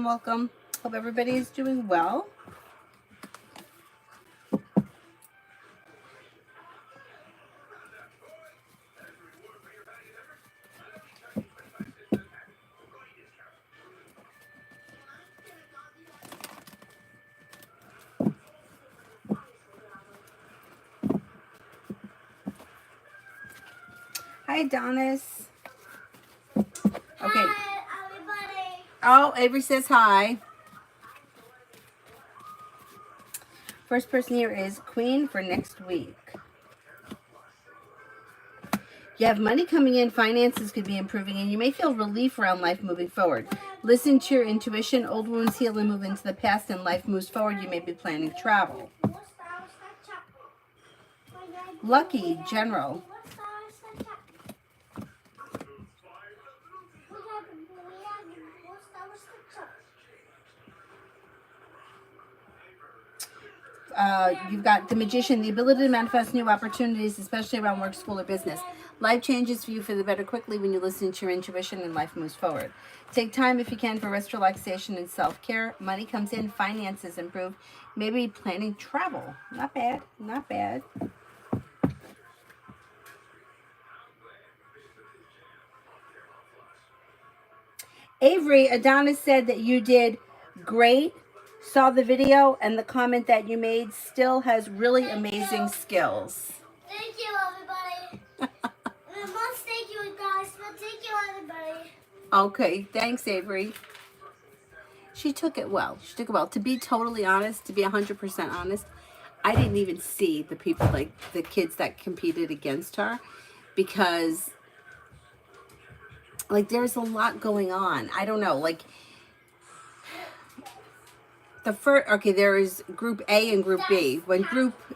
welcome. Hope everybody is doing well. Hi, Adonis. Okay. Hi, everybody. Oh, Avery says hi. First person here is Queen for next week. You have money coming in, finances could be improving, and you may feel relief around life moving forward. Listen to your intuition. Old wounds heal and move into the past, and life moves forward. You may be planning travel. Lucky, general. You've got the Magician, the ability to manifest new opportunities, especially around work, school, or business. Life changes for you for the better quickly when you listen to your intuition and life moves forward. Take time if you can for rest, relaxation, and self-care. Money comes in, finances improve. Maybe planning travel. Not bad, not bad. Avery, Adonis said that you did great. Saw the video, and the comment that you made still has really amazing skills. Thank you, everybody. Thank you, guys. Thank you, everybody. Okay, thanks, Avery. She took it well. She took it well. To be totally honest, to be 100% honest, I didn't even see the people, like the kids that competed against her, because like there's a lot going on. I don't know, like the first, okay, there is group A and group B.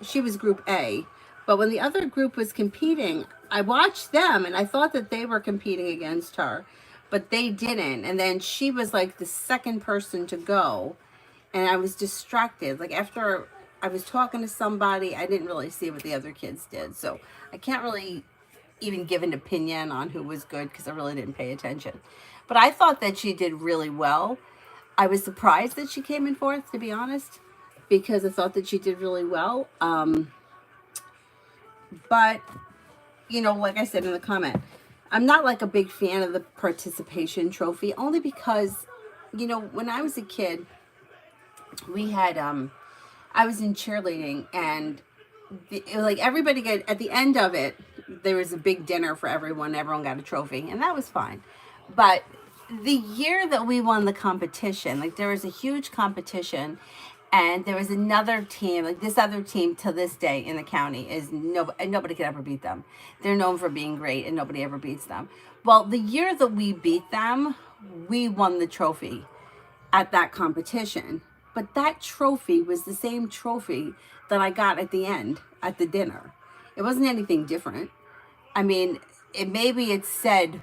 She was group A, but when the other group was competing, I watched them and I thought that they were competing against her, but they didn't. And then she was like the second person to go, and I was distracted. Like after I was talking to somebody, I didn't really see what the other kids did. So I can't really even give an opinion on who was good because I really didn't pay attention. But I thought that she did really well. I was surprised that she came in fourth, to be honest, because I thought that she did really well. But, you know, like I said in the comment, I'm not like a big fan of the participation trophy, only because, you know, when I was a kid, we had, I was in cheerleading, and like everybody got, at the end of it, there was a big dinner for everyone. Everyone got a trophy, and that was fine. But the year that we won the competition, like there was a huge competition, and there was another team, like this other team to this day in the county is nobody could ever beat them. They're known for being great, and nobody ever beats them. Well, the year that we beat them, we won the trophy at that competition. But that trophy was the same trophy that I got at the end at the dinner. It wasn't anything different. I mean, it said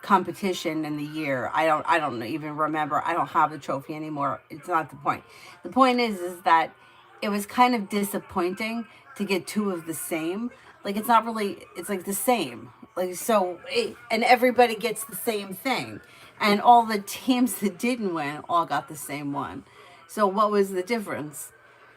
competition in the year. I don't even remember. I don't have the trophy anymore. It's not the point. The point is that it was kind of disappointing to get two of the same. Like it's not really, it's like the same. Like and everybody gets the same thing. And all the teams that didn't win all got the same one. So what was the difference?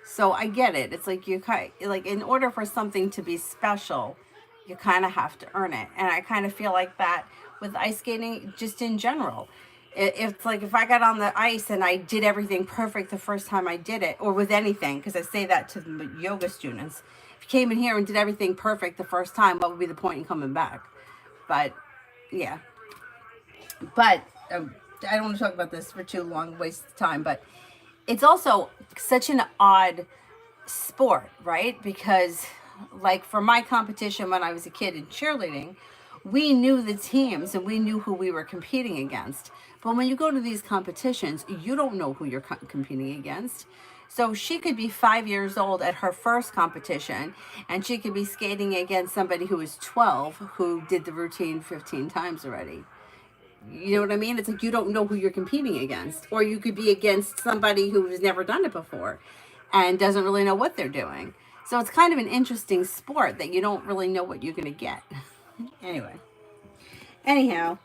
So I get it. It's like like in order for something to be special, you kind of have to earn it. And I kind of feel like that with ice skating just in general. It's like if I got on the ice and I did everything perfect the first time I did it, or with anything, because I say that to the yoga students. If you came in here and did everything perfect the first time, what would be the point in coming back? But yeah. But I don't want to talk about this for too long, waste of time, but it's also such an odd sport, right? Because like for my competition when I was a kid in cheerleading, we knew the teams and we knew who we were competing against. But when you go to these competitions, you don't know who you're competing against. So she could be 5 years old at her first competition, and she could be skating against somebody who is 12 who did the routine 15 times already. You know what I mean? It's like you don't know who you're competing against. Or you could be against somebody who has never done it before and doesn't really know what they're doing. So it's kind of an interesting sport that you don't really know what you're going to get. Anyhow,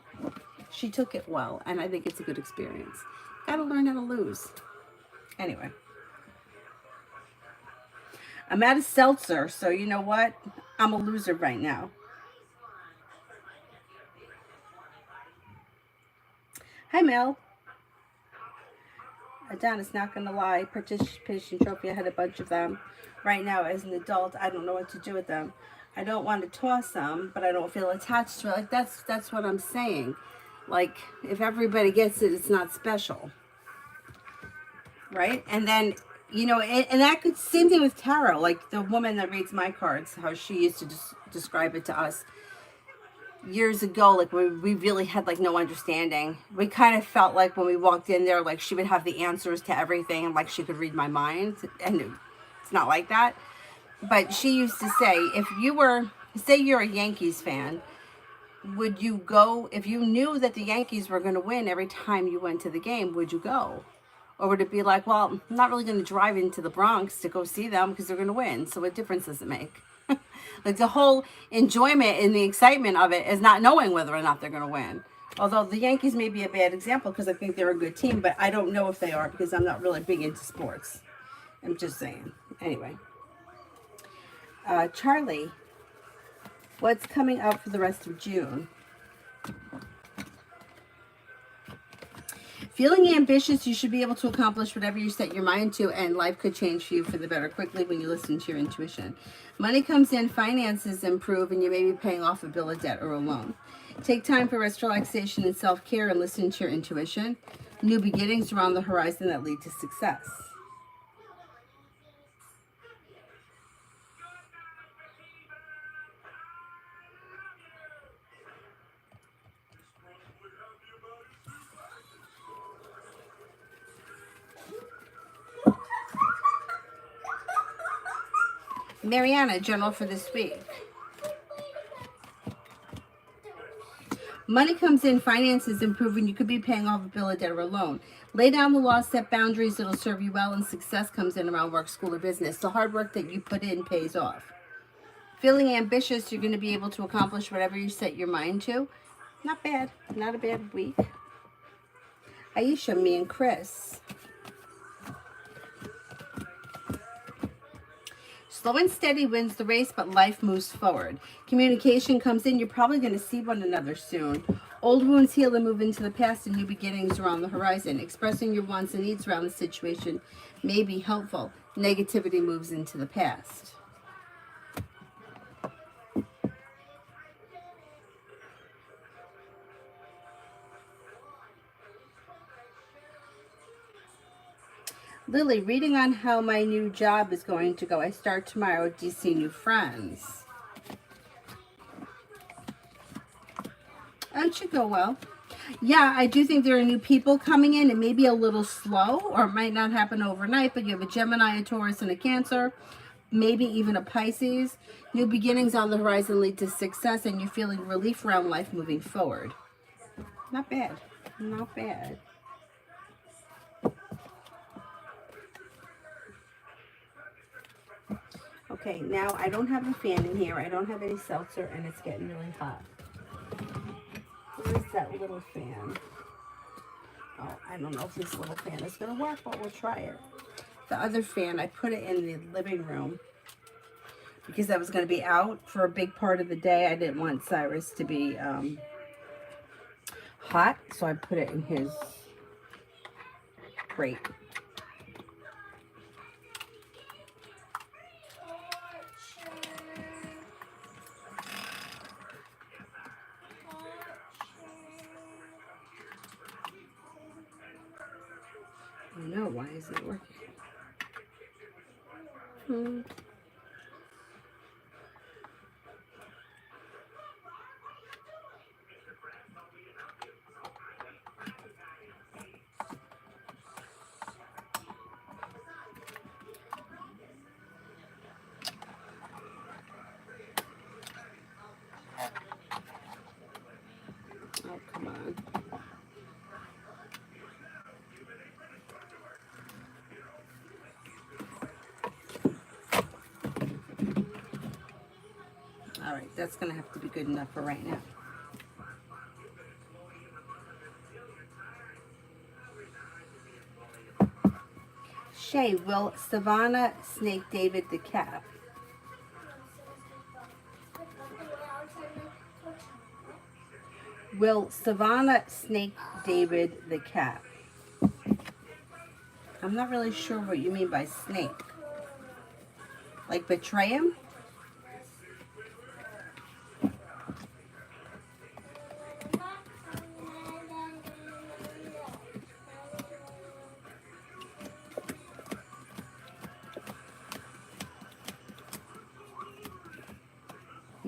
she took it well, and I think it's a good experience. Gotta learn how to lose. Anyway. I'm at a seltzer, so you know what? I'm a loser right now. Hi, Mel. Adonis, not gonna lie, participation trophy, I had a bunch of them. Right now, as an adult, I don't know what to do with them. I don't want to toss them, but I don't feel attached to it. Like, that's what I'm saying. Like, if everybody gets it, it's not special. Right? And then, you know, and that could, same thing with tarot. Like, the woman that reads my cards, how she used to just describe it to us years ago, like we really had like no understanding. We kind of felt like when we walked in there, like she would have the answers to everything and like she could read my mind, and it's not like that. But she used to say, if you were, say you're a Yankees fan, would you go, if you knew that the Yankees were going to win every time you went to the game, would you go? Or would it be like, well, I'm not really going to drive into the Bronx to go see them because they're going to win, so what difference does it make? Like, the whole enjoyment and the excitement of it is not knowing whether or not they're going to win. Although the Yankees may be a bad example because I think they're a good team, but I don't know if they are because I'm not really big into sports. I'm just saying. Anyway. Charlie, what's coming up for the rest of June? Feeling ambitious, you should be able to accomplish whatever you set your mind to, and life could change for you for the better quickly when you listen to your intuition. Money comes in, finances improve, and you may be paying off a bill of debt or a loan. Take time for rest, relaxation, and self-care, and listen to your intuition. New beginnings are on the horizon that lead to success. Mariana, journal for this week. Money comes in, finances improve, and you could be paying off a bill of debt or a loan. Lay down the law, set boundaries, it'll serve you well, and success comes in around work, school, or business. The hard work that you put in pays off. Feeling ambitious, you're going to be able to accomplish whatever you set your mind to. Not bad. Not a bad week. Aisha, me and Chris. Slow and steady wins the race, but life moves forward. Communication comes in. You're probably going to see one another soon. Old wounds heal and move into the past, and new beginnings are on the horizon. Expressing your wants and needs around the situation may be helpful. Negativity moves into the past. Lily, reading on how my new job is going to go. I start tomorrow. Do you see new friends? Oh, it should go well. Yeah, I do think there are new people coming in. It may be a little slow, or it might not happen overnight, but you have a Gemini, a Taurus, and a Cancer, maybe even a Pisces. New beginnings on the horizon lead to success, and you're feeling relief around life moving forward. Not bad. Not bad. Okay, now I don't have a fan in here. I don't have any seltzer, and it's getting really hot. Where's that little fan? Oh, I don't know if this little fan is going to work, but we'll try it. The other fan, I put it in the living room because I was going to be out for a big part of the day. I didn't want Cyrus to be hot, so I put it in his crate. Oh no, why isn't it working? Oh, come on. All right, that's going to have to be good enough for right now. Shay, will Savannah snake David the cat? Will Savannah snake David the cat? I'm not really sure what you mean by snake. Like betray him?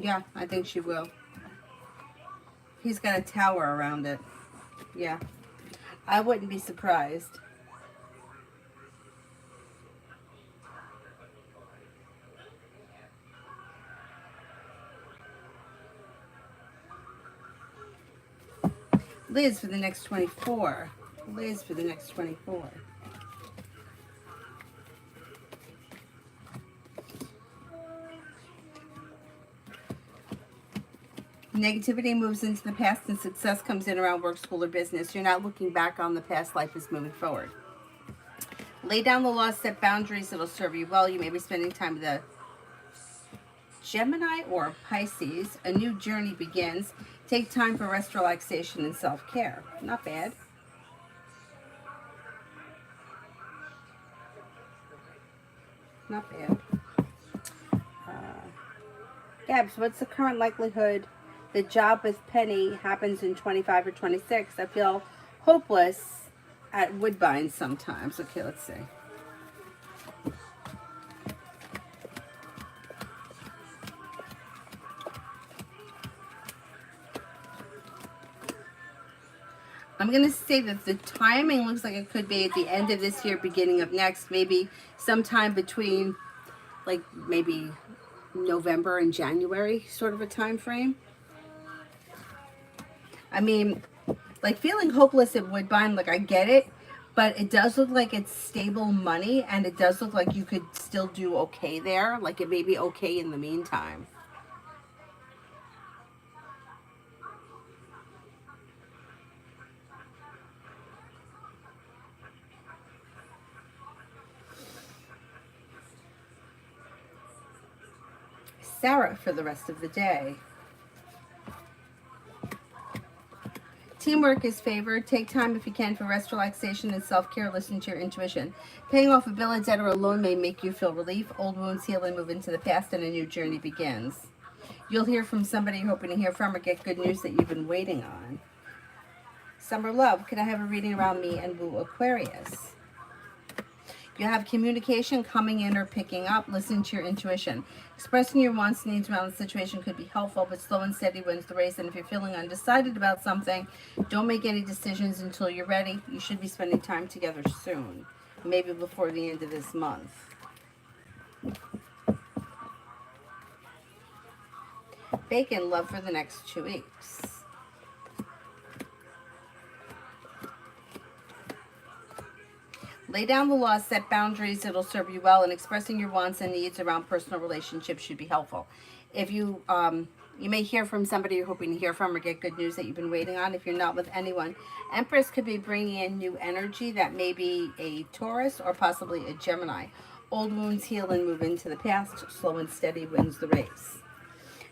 Yeah, I think she will. He's got a tower around it. Yeah. I wouldn't be surprised. Liz for the next 24. Liz for the next 24. Negativity moves into the past and success comes in around work, school, or business. You're not looking back on the past. Life is moving forward. Lay down the law, set boundaries that'll serve you well. You may be spending time with a Gemini or Pisces. A new journey begins. Take time for rest, relaxation, and self-care. Not bad. Not bad. Gabs, what's the current likelihood the job with Penny happens in 25 or 26? I feel hopeless at Woodbine sometimes. Okay, let's see. I'm going to say that the timing looks like it could be at the end of this year, beginning of next, maybe sometime between like maybe November and January, sort of a time frame. I mean, like feeling hopeless at Woodbine, like I get it, but it does look like it's stable money, and it does look like you could still do okay there. Like it may be okay in the meantime. Sarah for the rest of the day. Teamwork is favored. Take time if you can for rest, relaxation, and self-care. Listen to your intuition. Paying off a bill, a debt, or a loan may make you feel relief. Old wounds heal and move into the past, and a new journey begins. You'll hear from somebody you're hoping to hear from, or get good news that you've been waiting on. Summer love. Can I have a reading around me and Woo Aquarius? You have communication coming in or picking up. Listen to your intuition. Expressing your wants and needs around the situation could be helpful, but slow and steady wins the race. And if you're feeling undecided about something, don't make any decisions until you're ready. You should be spending time together soon, maybe before the end of this month. Bacon, love for the next 2 weeks. Lay down the law, set boundaries, it'll serve you well, and expressing your wants and needs around personal relationships should be helpful. If you, you may hear from somebody you're hoping to hear from, or get good news that you've been waiting on. If you're not with anyone, Empress could be bringing in new energy that may be a Taurus or possibly a Gemini. Old wounds heal and move into the past. Slow and steady wins the race.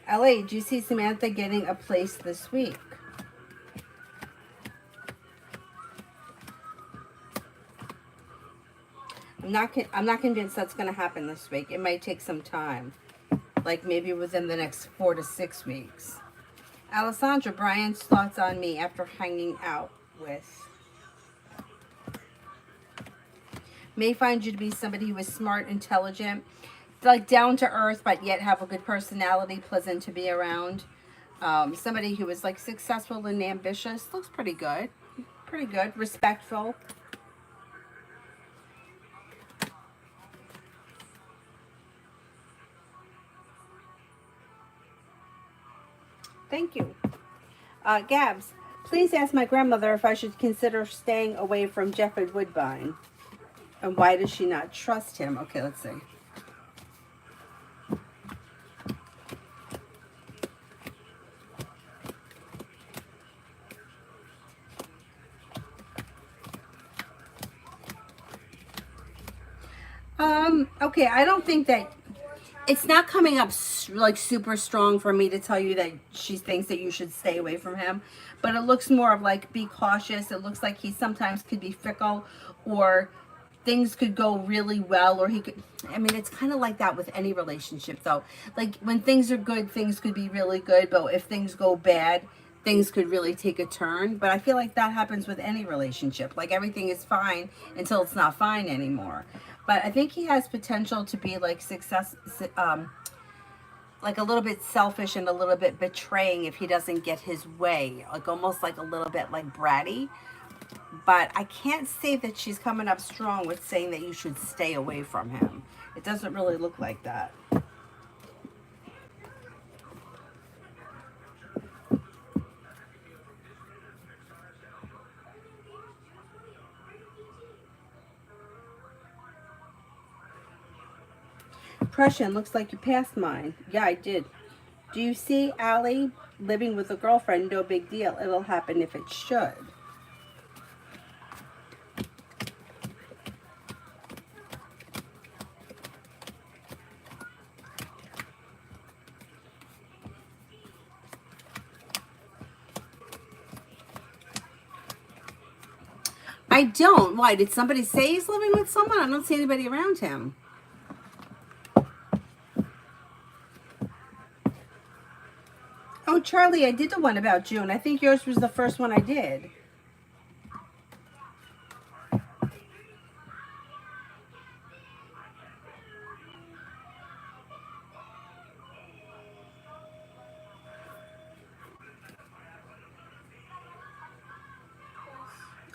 LA, do you see Samantha getting a place this week? I'm not convinced that's going to happen this week. It might take some time, like maybe within the next 4 to 6 weeks. Alessandra, Brian's thoughts on me after hanging out with. May find you to be somebody who is smart, intelligent, like down to earth, but yet have a good personality, pleasant to be around. Somebody who is like successful and ambitious. Looks pretty good. Pretty good. Respectful. Thank you. Gabs, please ask my grandmother if I should consider staying away from Jeff at Woodbine. And why does she not trust him? Okay, let's see. Okay, I don't think that it's not coming up like super strong for me to tell you that she thinks that you should stay away from him, but it looks more of like be cautious. It looks like he sometimes could be fickle, or things could go really well, or he could, I mean, it's kind of like that with any relationship though. Like when things are good, things could be really good, but if things go bad, things could really take a turn. But I feel like that happens with any relationship. Like everything is fine until it's not fine anymore. But I think he has potential to be like like a little bit selfish and a little bit betraying if he doesn't get his way, like almost like a little bit like bratty. But I can't say that she's coming up strong with saying that you should stay away from him. It doesn't really look like that. Prussian, looks like you passed mine. Yeah, I did. Do you see Allie living with a girlfriend? No big deal. It'll happen if it should. I don't. Why? Did somebody say he's living with someone? I don't see anybody around him. Oh, Charlie, I did the one about June. I think yours was the first one I did.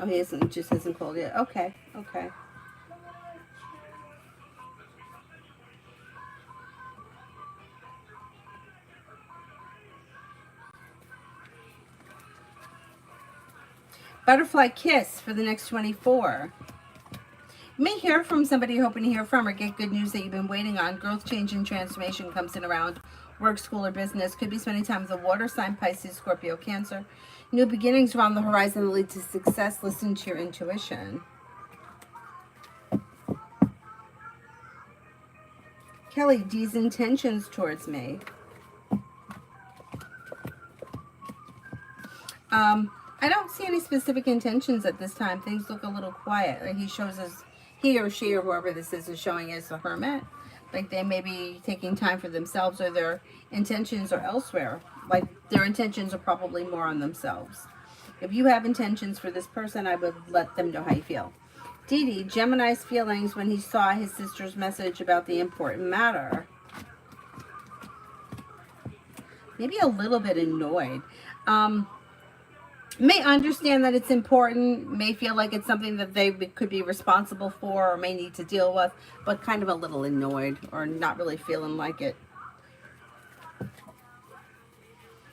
Oh, he isn't. Just hasn't called yet. Okay. Okay. Butterfly kiss for the next 24. You may hear from somebody you're hoping to hear from, or get good news that you've been waiting on. Growth, change, and transformation comes in around work, school, or business. Could be spending time with a water sign, Pisces, Scorpio, Cancer. New beginnings around the horizon that lead to success. Listen to your intuition. Kelly, D's intentions towards me. I don't see any specific intentions at this time. Things look a little quiet. Like he shows us, he or she or whoever this is showing as a hermit. Like they may be taking time for themselves, or their intentions are elsewhere. Like their intentions are probably more on themselves. If you have intentions for this person, I would let them know how you feel. Dee Dee, Gemini's feelings when he saw his sister's message about the important matter. Maybe a little bit annoyed. May understand that it's important, may feel like it's something that they could be responsible for or may need to deal with, but kind of a little annoyed or not really feeling like it.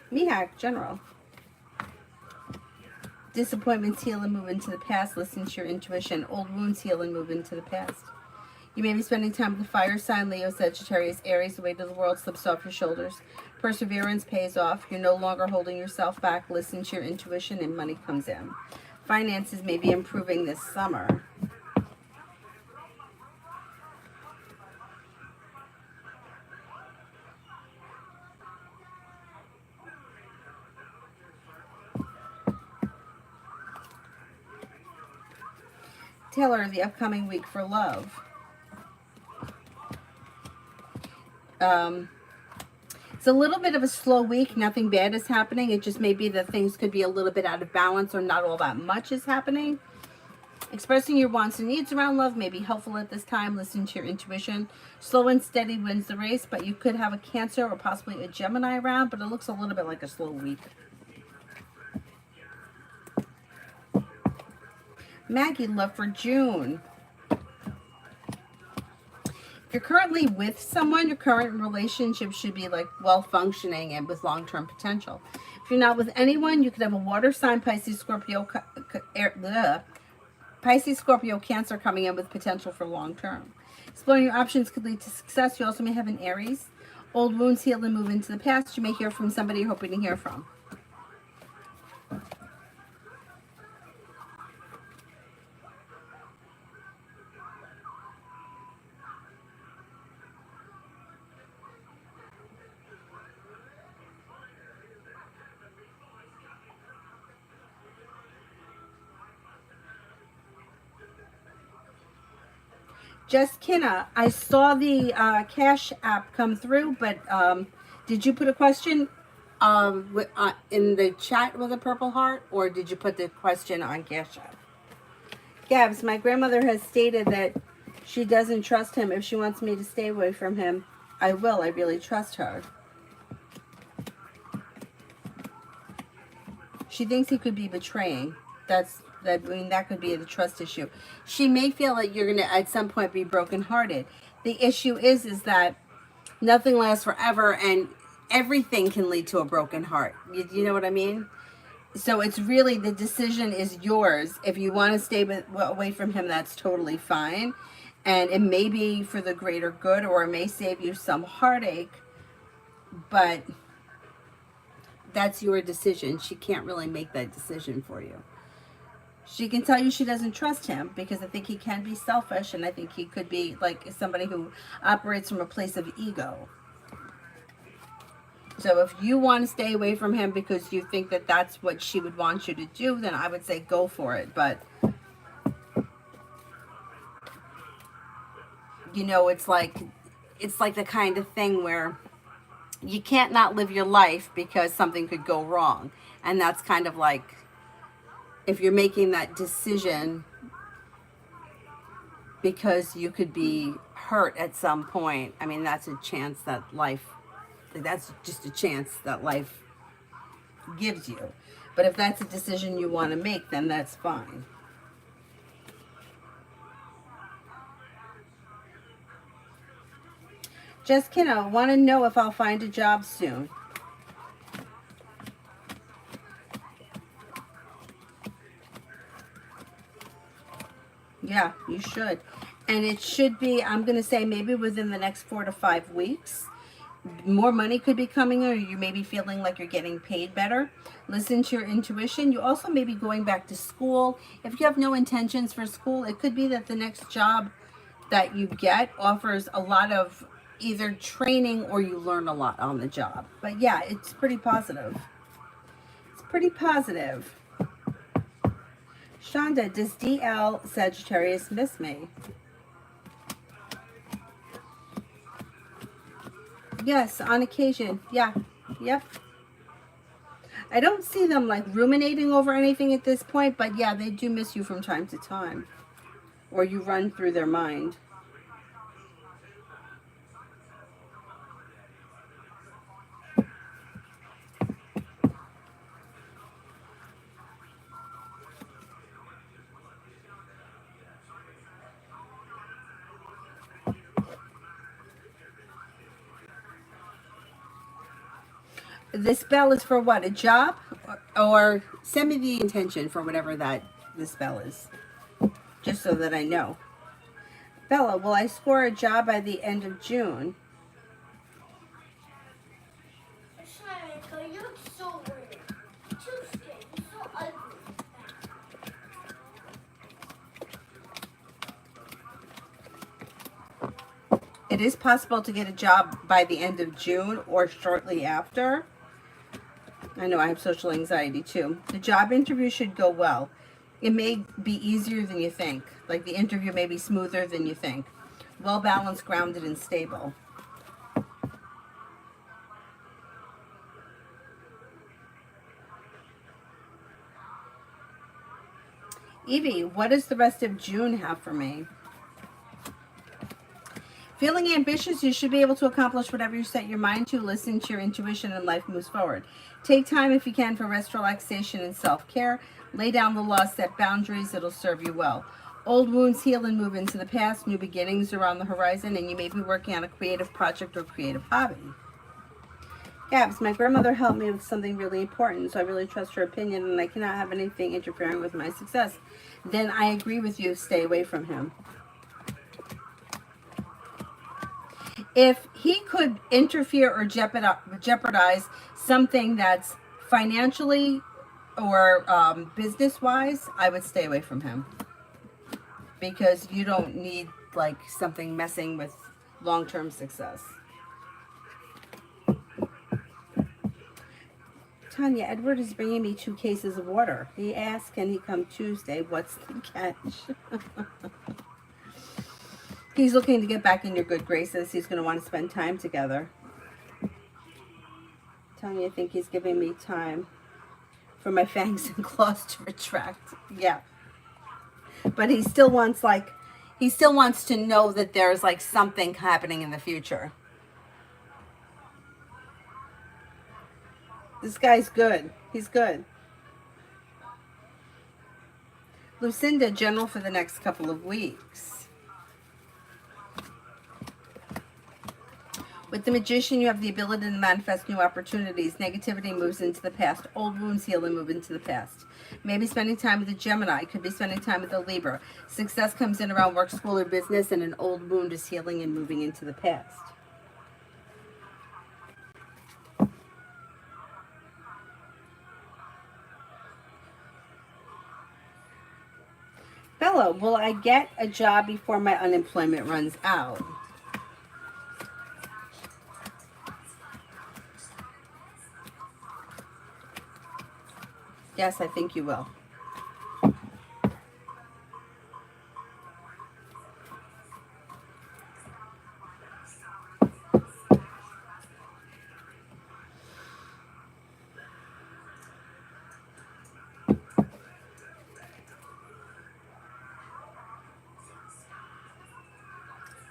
Mihak, general. Disappointments heal and move into the past. Listen to your intuition. Old wounds heal and move into the past. You may be spending time with the fire sign, Leo, Sagittarius, Aries. The weight of the world slips off your shoulders. Perseverance pays off. You're no longer holding yourself back. Listen to your intuition and money comes in. Finances may be improving this summer. Taylor, the upcoming week for love. It's a little bit of a slow week. Nothing bad is happening. It just may be that things could be a little bit out of balance or not all that much is happening. Expressing your wants and needs around love may be helpful at this time. Listen to your intuition. Slow and steady wins the race, but you could have a Cancer or possibly a Gemini around, but it looks a little bit like a slow week. Maggie, love for June. If you're currently with someone, your current relationship should be like well functioning and with long-term potential. If you're not with anyone, you could have a water sign, Pisces, Scorpio, Pisces, Scorpio, Cancer coming in with potential for long-term. Exploring your options could lead to success. You also may have an Aries. Old wounds heal and move into the past. You may hear from somebody you're hoping to hear from. Just Kinna, I saw the Cash app come through, but did you put a question in the chat with a purple heart, or did you put the question on Cash app? Gabs, my grandmother has stated that she doesn't trust him. If she wants me to stay away from him, I will. I really trust her. She thinks he could be betraying. I mean, that could be the trust issue. She may feel that you're gonna at some point be brokenhearted. The issue is that nothing lasts forever, and everything can lead to a broken heart. You know what I mean? So it's really, the decision is yours. If you want to stay away from him, that's totally fine. And it may be for the greater good, or it may save you some heartache, but that's your decision. She can't really make that decision for you. She can tell you she doesn't trust him because I think he can be selfish, and I think he could be like somebody who operates from a place of ego. So if you want to stay away from him because you think that that's what she would want you to do, then I would say go for it. But, you know, it's like the kind of thing where you can't not live your life because something could go wrong. And that's kind of like, if you're making that decision because you could be hurt at some point, I mean, that's a chance that that's just a chance that life gives you. But if that's a decision you want to make, then that's fine. Just want to know if I'll find a job soon. Yeah, you should. And it should be, I'm going to say maybe within the next 4 to 5 weeks. More money could be coming, or you may be feeling like you're getting paid better. Listen to your intuition. You also may be going back to school. If you have no intentions for school, it could be that the next job that you get offers a lot of either training or you learn a lot on the job. But yeah, it's pretty positive. It's pretty positive. Shonda, does DL Sagittarius miss me? Yes, on occasion. Yeah. Yep. I don't see them like ruminating over anything at this point, but yeah, they do miss you from time to time. Or you run through their mind. This spell is for what? A job? Or send me the intention for whatever that the spell is. Just so that I know. Bella, will I score a job by the end of June? You look so weird. Too skinny. You're so ugly. It is possible to get a job by the end of June or shortly after. I know I have social anxiety too. The job interview should go well. It may be easier than you think. Like the interview may be smoother than you think. Well balanced, grounded, and stable. Evie, what does the rest of June have for me? Feeling ambitious, you should be able to accomplish whatever you set your mind to. Listen to your intuition and life moves forward. Take time if you can for rest, relaxation, and self-care. Lay down the law, set boundaries. It'll serve you well. Old wounds heal and move into the past. New beginnings are on the horizon, and you may be working on a creative project or creative hobby. Gabs, my grandmother helped me with something really important, so I really trust her opinion, and I cannot have anything interfering with my success. Then I agree with you. Stay away from him. If he could interfere or jeopardize something that's financially or business-wise, I would stay away from him. Because you don't need like something messing with long-term success. Tanya, Edward is bringing me 2 cases of water. He asked, can he come Tuesday? What's the catch? He's looking to get back in your good graces. He's going to want to spend time together. Tell me you think he's giving me time for my fangs and claws to retract. Yeah. But he still wants to know that there's like something happening in the future. This guy's good. He's good. Lucinda, general for the next couple of weeks. With the Magician, you have the ability to manifest new opportunities. Negativity moves into the past. Old wounds heal and move into the past. Maybe spending time with a Gemini. Could be spending time with a Libra. Success comes in around work, school, or business, and an old wound is healing and moving into the past. Bella, will I get a job before my unemployment runs out? Yes, I think you will.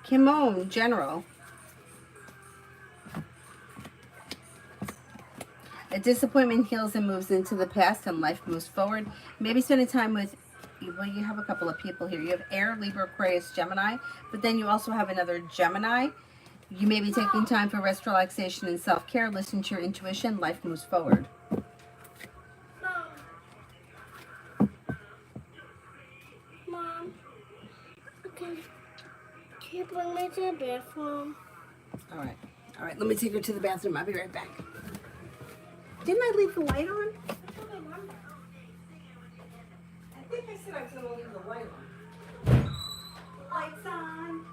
Kimon, general. A disappointment heals and moves into the past, and life moves forward. Maybe spending time with, well, you have a couple of people here. You have Air, Libra, Aquarius, Gemini, but then you also have another Gemini. You may be taking time for rest, relaxation, and self-care. Listen to your intuition. Life moves forward. Mom. Okay. Can you bring me to the bathroom? All right. All right. Let me take her to the bathroom. I'll be right back. Didn't I leave the light on? I think I said I was going to leave the light on. Lights on.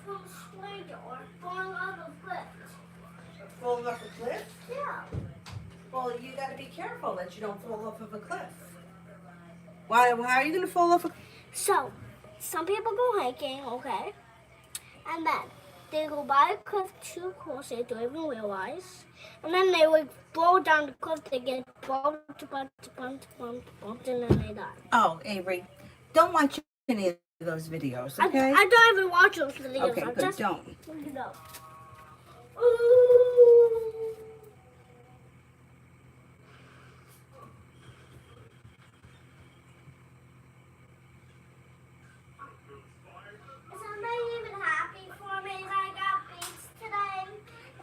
From Slider or falling off a cliff. Falling off a cliff? Yeah. Well, you got to be careful that you don't fall off of a cliff. Why are you going to fall off a cliff? So, some people go hiking, okay? And then they go by a cliff too close, they don't even realize. And then they would fall down the cliff, they get bumped, and then they die. Oh, Avery, don't watch any of those videos, okay? I don't even watch those videos. Okay, good, don't. Look it up. Ooh.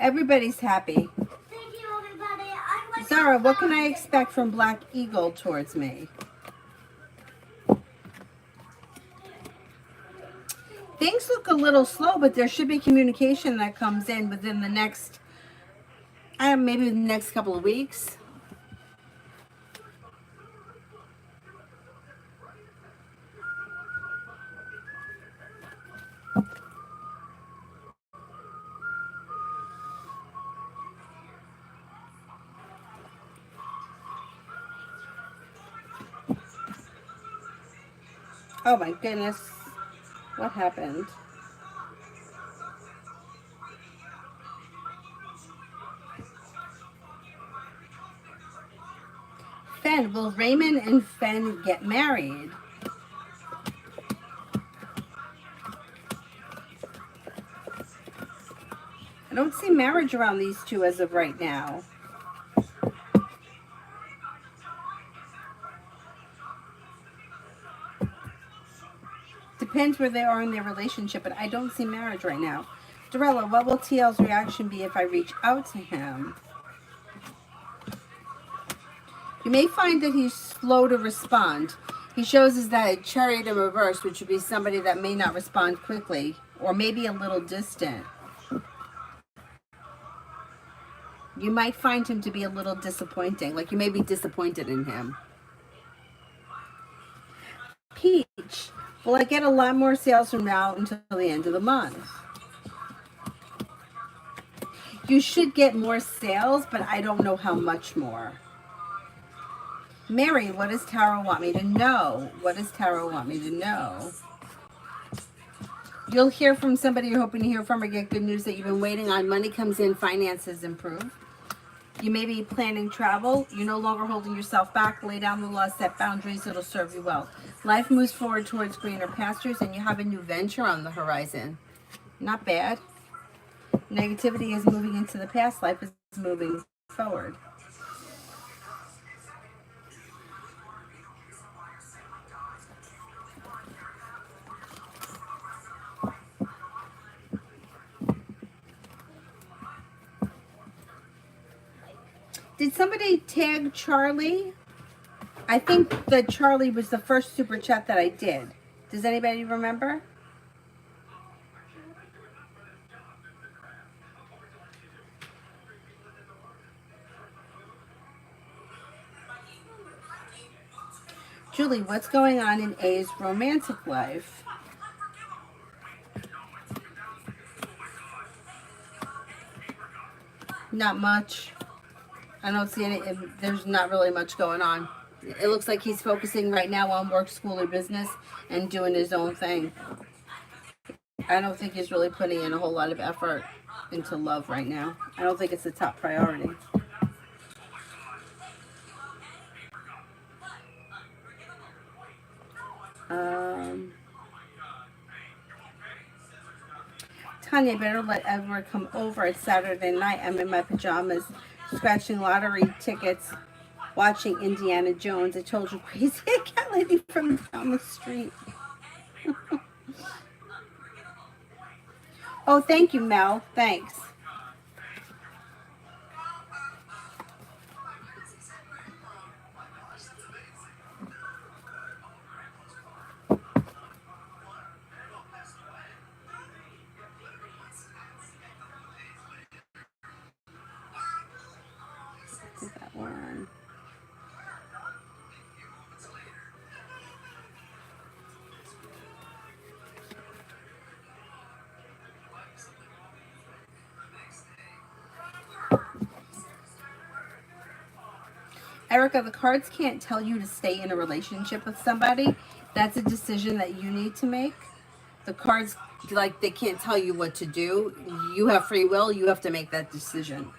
Everybody's happy. Thank you, everybody. I like Zara, what can I expect from Black Eagle towards me? Things look a little slow, but there should be communication that comes in within the next, maybe the next couple of weeks. Oh my goodness. What happened? Fen, will Raymond and Fen get married? I don't see marriage around these two as of right now. Depends where they are in their relationship, but I don't see marriage right now. Dorella, what will TL's reaction be if I reach out to him? You may find that he's slow to respond. He shows us that chariot in reverse, which would be somebody that may not respond quickly or maybe a little distant. You might find him to be a little disappointing, like you may be disappointed in him. Peach, will I get a lot more sales from now until the end of the month? You should get more sales, but I don't know how much more. Mary, what does Tarot want me to know? What does Tarot want me to know? You'll hear from somebody you're hoping to hear from or get good news that you've been waiting on. Money comes in, finances improve. You may be planning travel. You're no longer holding yourself back. Lay down the law, set boundaries. It'll serve you well. Life moves forward towards greener pastures, and you have a new venture on the horizon. Not bad. Negativity is moving into the past. Life is moving forward. Did somebody tag Charlie? I think that Charlie was the first super chat that I did. Does anybody remember? Julie, what's going on in A's romantic life? Not much. I don't see any, there's not really much going on. It looks like he's focusing right now on work, school, or business and doing his own thing. I don't think he's really putting in a whole lot of effort into love right now. I don't think it's the top priority. Tanya, better let Edward come over. It's Saturday night. I'm in my pajamas, scratching lottery tickets, watching Indiana Jones. I told you, crazy cat lady from down the street. Oh, thank you, Mel. Thanks. That one. Erica, the cards can't tell you to stay in a relationship with somebody. That's a decision that you need to make. The cards, like, they can't tell you what to do. You have free will. You have to make that decision.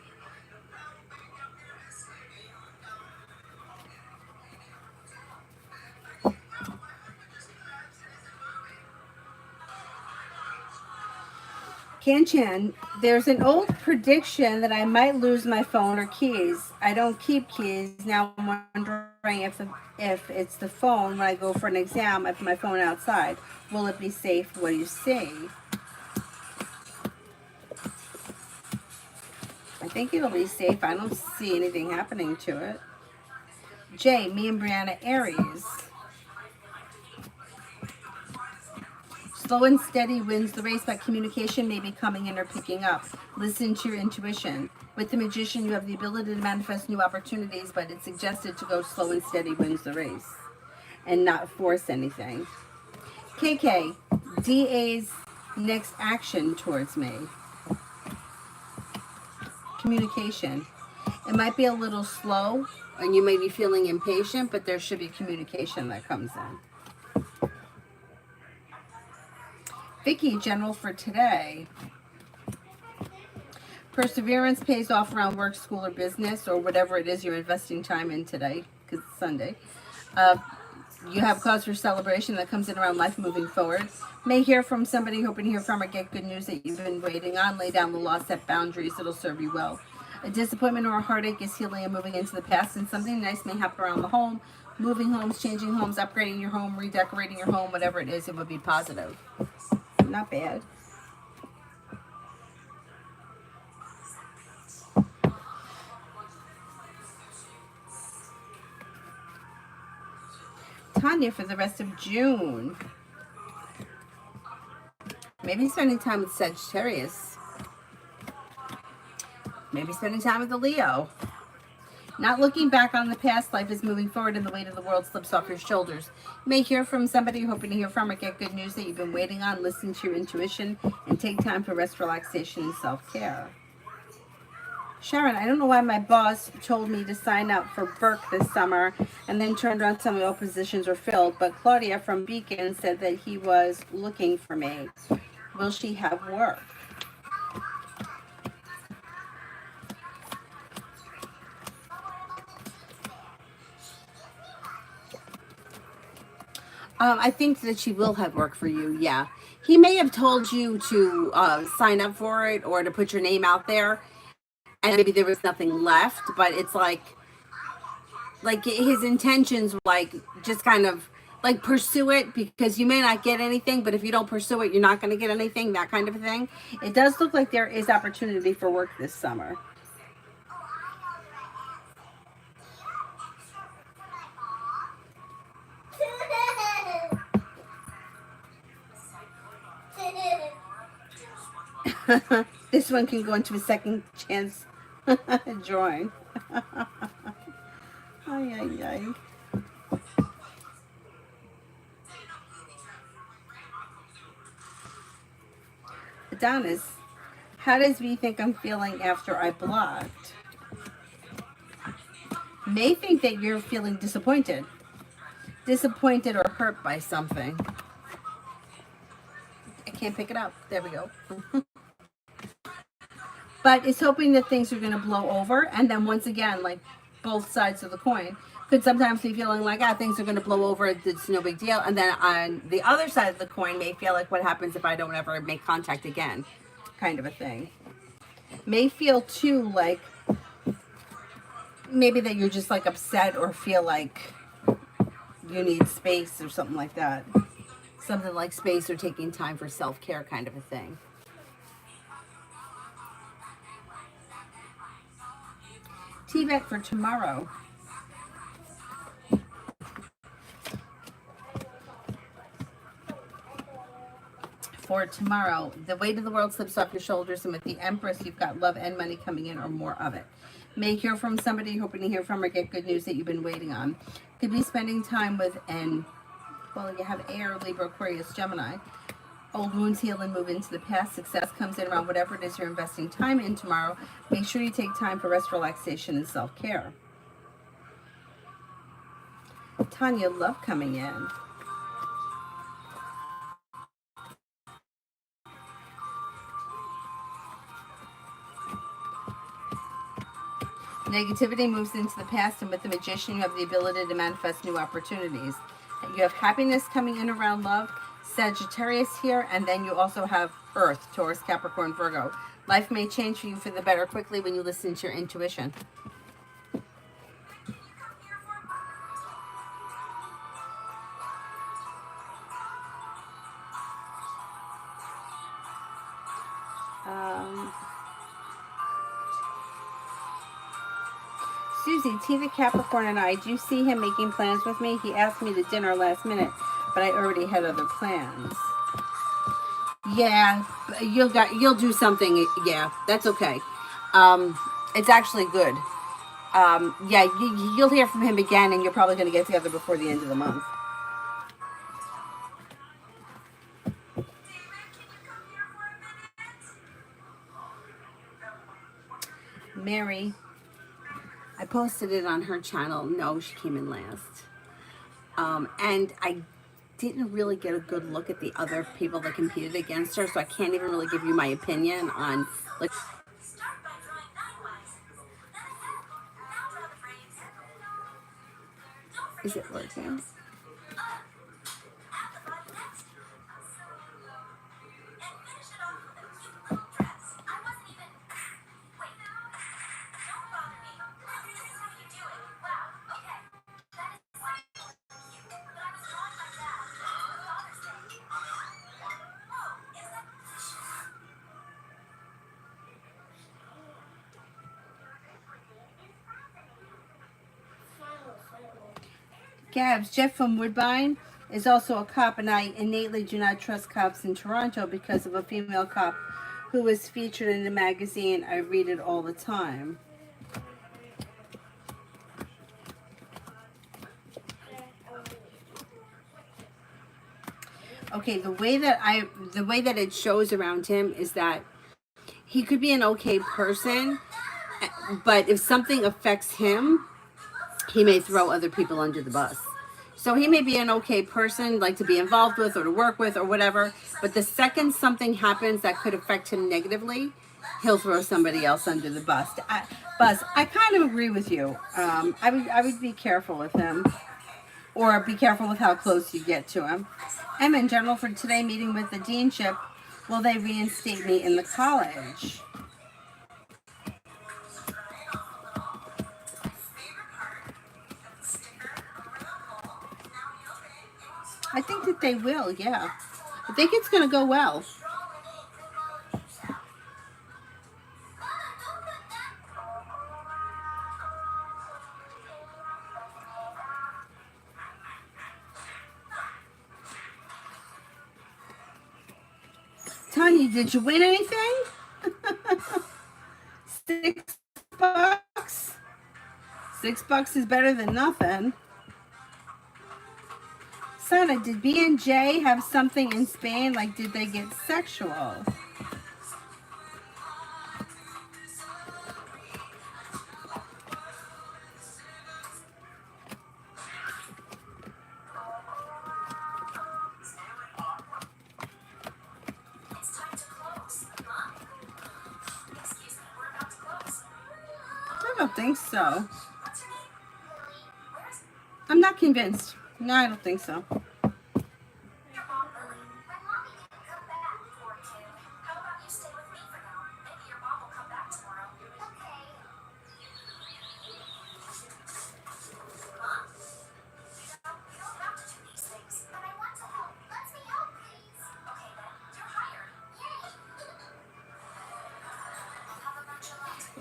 Kanchan, there's an old prediction that I might lose my phone or keys. I don't keep keys. Now I'm wondering if it's the phone when I go for an exam, if my phone outside. Will it be safe? What do you see? think it'll be safe. I don't see anything happening to it. J, me and Brianna, Aries. Slow and steady wins the race, but communication may be coming in or picking up. Listen to your intuition. With the Magician, you have the ability to manifest new opportunities, but it's suggested to go slow and steady wins the race and not force anything. KK, DA's next action towards me. Communication. It might be a little slow and you may be feeling impatient, but there should be communication that comes in. Vicky, general for today. Perseverance pays off around work, school, or business, or whatever it is you're investing time in today, because it's Sunday. You have cause for celebration that comes in around life moving forward. May hear from somebody, hoping to hear from or get good news that you've been waiting on. Lay down the law, set boundaries. It'll serve you well. A disappointment or a heartache is healing and moving into the past, and something nice may happen around the home. Moving homes, changing homes, upgrading your home, redecorating your home, whatever it is, it would be positive. Not bad. Tanya for the rest of June. Maybe spending time with Sagittarius. Maybe spending time with the Leo. Not looking back on the past, life is moving forward and the weight of the world slips off your shoulders. You may hear from somebody you're hoping to hear from or get good news that you've been waiting on. Listen to your intuition and take time for rest, relaxation, and self-care. Sharon, I don't know why my boss told me to sign up for Burke this summer and then turned around to tell me all positions were filled, but Claudia from Beacon said that he was looking for me. Will she have work? I think that she will have work for you, yeah. He may have told you to sign up for it or to put your name out there, and maybe there was nothing left, but it's like his intentions were like just kind of like pursue it because you may not get anything, but if you don't pursue it, you're not going to get anything, that kind of a thing. It does look like there is opportunity for work this summer. This one can go into a second chance drawing. Ay, ay, ay. Adonis, how does V think I'm feeling after I blocked? May think that you're feeling disappointed. Disappointed or hurt by something. I can't pick it up. There we go. But it's hoping that things are going to blow over. And then once again, like both sides of the coin, could sometimes be feeling like, things are going to blow over. It's no big deal. And then on the other side of the coin may feel like, what happens if I don't ever make contact again? Kind of a thing. May feel too like maybe that you're just like upset or feel like you need space or something like that. Something like space or taking time for self-care kind of a thing. TVET for tomorrow. For tomorrow, the weight of the world slips off your shoulders, and with the Empress, you've got love and money coming in or more of it. May hear from somebody you're hoping to hear from or get good news that you've been waiting on. Could be spending time with you have Air, Libra, Aquarius, Gemini. Old wounds heal and move into the past. Success comes in around whatever it is you're investing time in tomorrow. Make sure you take time for rest, relaxation, and self-care. Tanya, love coming in. Negativity moves into the past, and with the Magician, you have the ability to manifest new opportunities. You have happiness coming in around love, Sagittarius here, and then you also have Earth, Taurus, Capricorn, Virgo. Life may change for you for the better quickly when you listen to your intuition. Susie, T the Capricorn and I, do you see him making plans with me? He asked me to dinner last minute, but I already had other plans. Yeah, you'll do something. Yeah, that's okay. It's actually good. Yeah, you'll hear from him again, and you're probably going to get together before the end of the month. Mary, I posted it on her channel. No, she came in last. And I didn't really get a good look at the other people that competed against her, so I can't even really give you my opinion on, like, is it working? Gabs, Jeff from Woodbine is also a cop, and I innately do not trust cops in Toronto because of a female cop who was featured in the magazine. I read it all the time. Okay, the way that it shows around him is that he could be an okay person, but if something affects him, he may throw other people under the bus. So he may be an okay person, like to be involved with or to work with or whatever, but the second something happens that could affect him negatively, he'll throw somebody else under the bus. I kind of agree with you. I would be careful with him, or be careful with how close you get to him. Emma, in general, for today, meeting with the deanship, will they reinstate me in the college? I think that they will, yeah. I think it's going to go well. Tanya, did you win anything? $6? $6 is better than nothing. Sana, did B&J have something in Spain? Like, did they get sexual? I don't think so. I'm not convinced. No, I don't think so.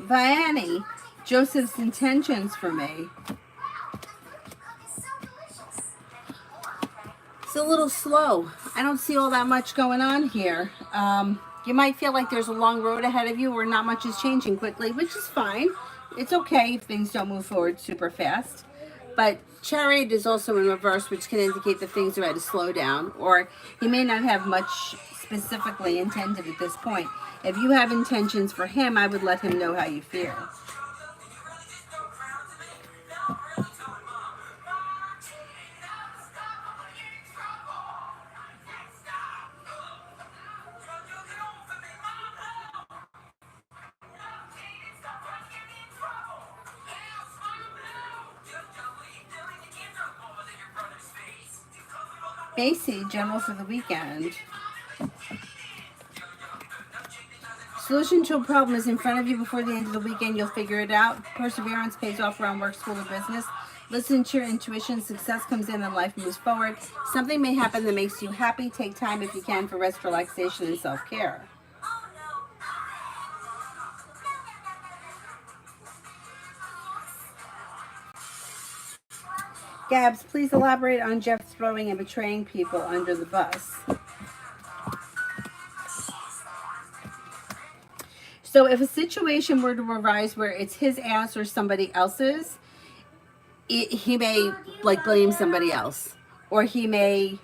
Vianney, Joseph's intentions for me. It's a little slow. I don't see all that much going on here. You might feel like there's a long road ahead of you where not much is changing quickly, which is fine. It's okay if things don't move forward super fast. But Chariot is also in reverse, which can indicate that things are at a slowdown, or he may not have much specifically intended at this point. If you have intentions for him, I would let him know how you feel. Macy, general for the weekend. Solution to a problem is in front of you before the end of the weekend. You'll figure it out. Perseverance pays off around work, school, or business. Listen to your intuition. Success comes in and life moves forward. Something may happen that makes you happy. Take time if you can for rest, relaxation, and self-care. Gabs, please elaborate on Jeff throwing and betraying people under the bus. So if a situation were to arise where it's his ass or somebody else's, he may like blame somebody else, or he may.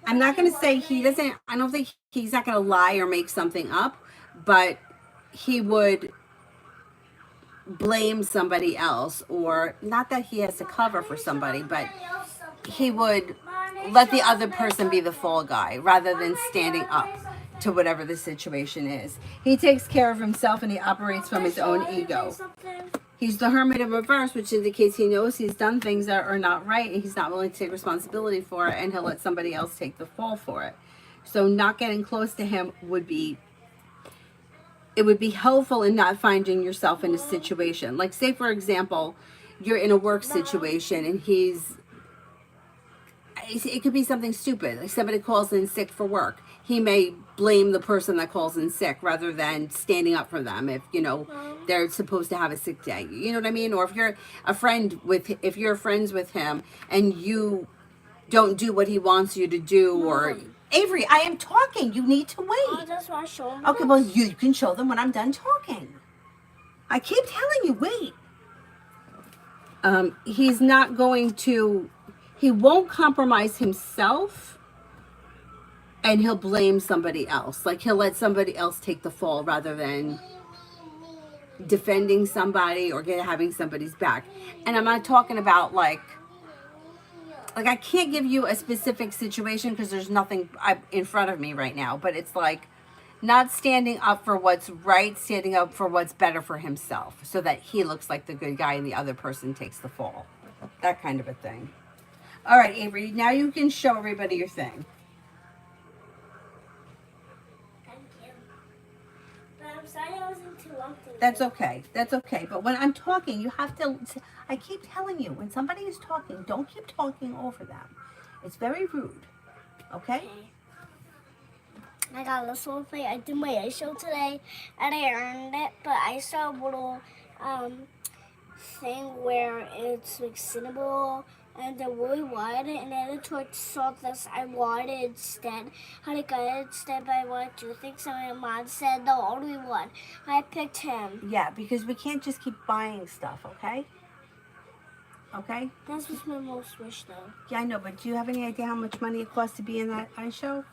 I'm not going to say he doesn't. I don't think he's not going to lie or make something up, but he would blame somebody else, or not that he has to cover for somebody, but he would let the other person be the fall guy rather than standing up to whatever the situation is. He takes care of himself and he operates from his own ego. He's the hermit in reverse, which indicates he knows he's done things that are not right and he's not willing to take responsibility for it, and he'll let somebody else take the fall for it. So not getting close to him would be helpful in not finding yourself in a situation. Like, say for example, you're in a work situation and it could be something stupid. Like somebody calls in sick for work. He may blame the person that calls in sick rather than standing up for them if, they're supposed to have a sick day. You know what I mean? Or if you're friends with him and you don't do what he wants you to do, or Avery, I am talking. You need to wait. I just want to show them. Okay, well, you can show them when I'm done talking. I keep telling you, wait. He's not going to, he won't compromise himself, and he'll blame somebody else. Like, he'll let somebody else take the fall rather than defending somebody or having somebody's back. And I'm not talking about like I can't give you a specific situation because there's nothing in front of me right now, but it's like not standing up for what's right, standing up for what's better for himself so that he looks like the good guy and the other person takes the fall. That kind of a thing. All right, Avery, now you can show everybody your thing. Thank you. But I'm sorry I wasn't too long. That's okay. That's okay. But when I'm talking, you have to, I keep telling you, when somebody is talking, don't keep talking over them. It's very rude. Okay? I got a little play. I did my ice show today, and I earned it. But I saw a little thing where it's like cinnamon, and they're really wide. And then the torch saw this. I wanted instead. I got it instead, but I wanted two things. So my mom said the only one. I picked him. Yeah, because we can't just keep buying stuff. Okay? Okay? That was my most wish, though. Yeah, I know. But do you have any idea how much money it costs to be in that ice show?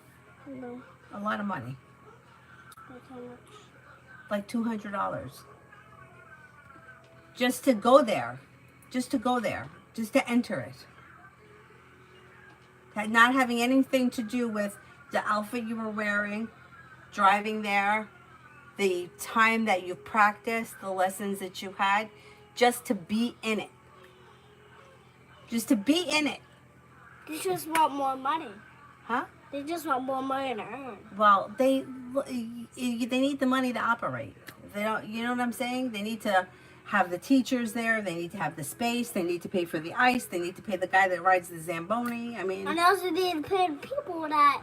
No. A lot of money. Like how much? Like $200. Just to go there. Just to go there. Just to enter it. Not having anything to do with the outfit you were wearing, driving there, the time that you practiced, the lessons that you had, just to be in it. Just to be in it. They just want more money. Huh? They just want more money to earn. Well, they need the money to operate. They don't. You know what I'm saying? They need to have the teachers there. They need to have the space. They need to pay for the ice. They need to pay the guy that rides the Zamboni. I mean, and they also need to pay the people that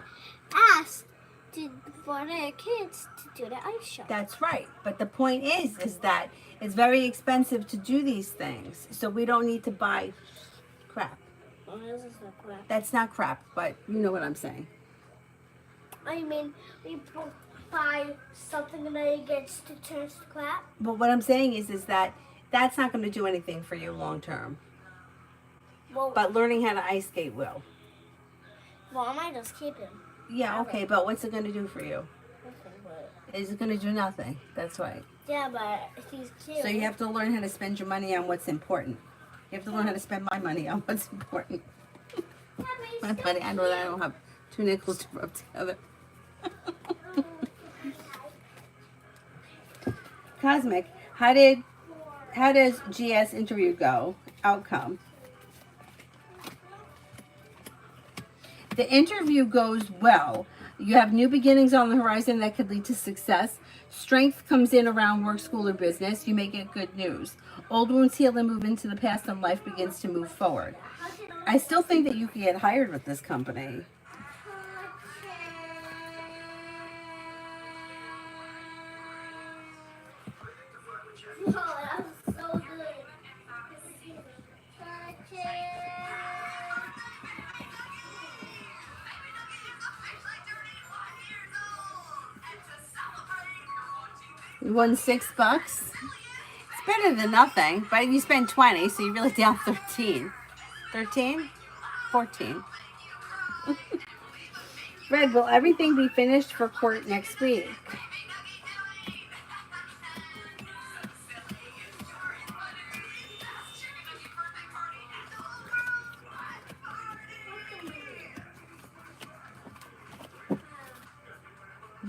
asked for their kids to do the ice show. That's right. But the point is that it's very expensive to do these things. So we don't need to buy crap. Oh, this is not crap. That's not crap, but you know what I'm saying. I mean, we buy something and then it gets to turn to crap. But what I'm saying is that that's not going to do anything for you long term. Well, but learning how to ice skate will. Well, I might just keep him. Yeah, okay, but what's it going to do for you? Nothing, but... It's going to do nothing. That's right. Yeah, but he's cute. So you have to learn how to spend your money on what's important. You have to learn how to spend my money on what's important. My money, I know that I don't have 2 nickels to rub together. Cosmic, how does GS interview go? Outcome. The interview goes well. You have new beginnings on the horizon that could lead to success. Strength comes in around work, school, or business. You may get good news. Old wounds heal and move into the past, and life begins to move forward. I still think that you could get hired with this company. Oh, that was so good. You won $6. It's better than nothing, but you spend 20, so you're really down 13. 13? 14. Red, will everything be finished for court next week?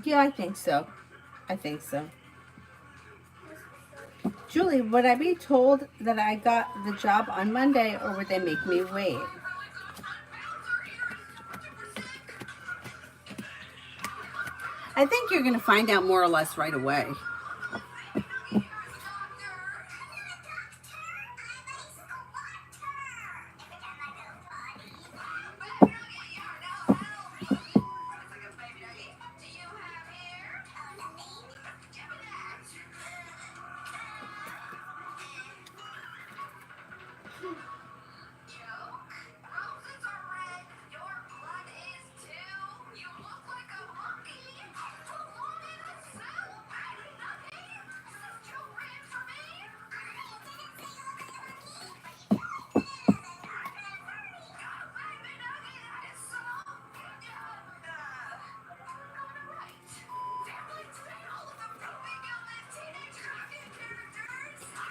Yeah, I think so. I think so. Julie, would I be told that I got the job on Monday, or would they make me wait? I think you're going to find out more or less right away.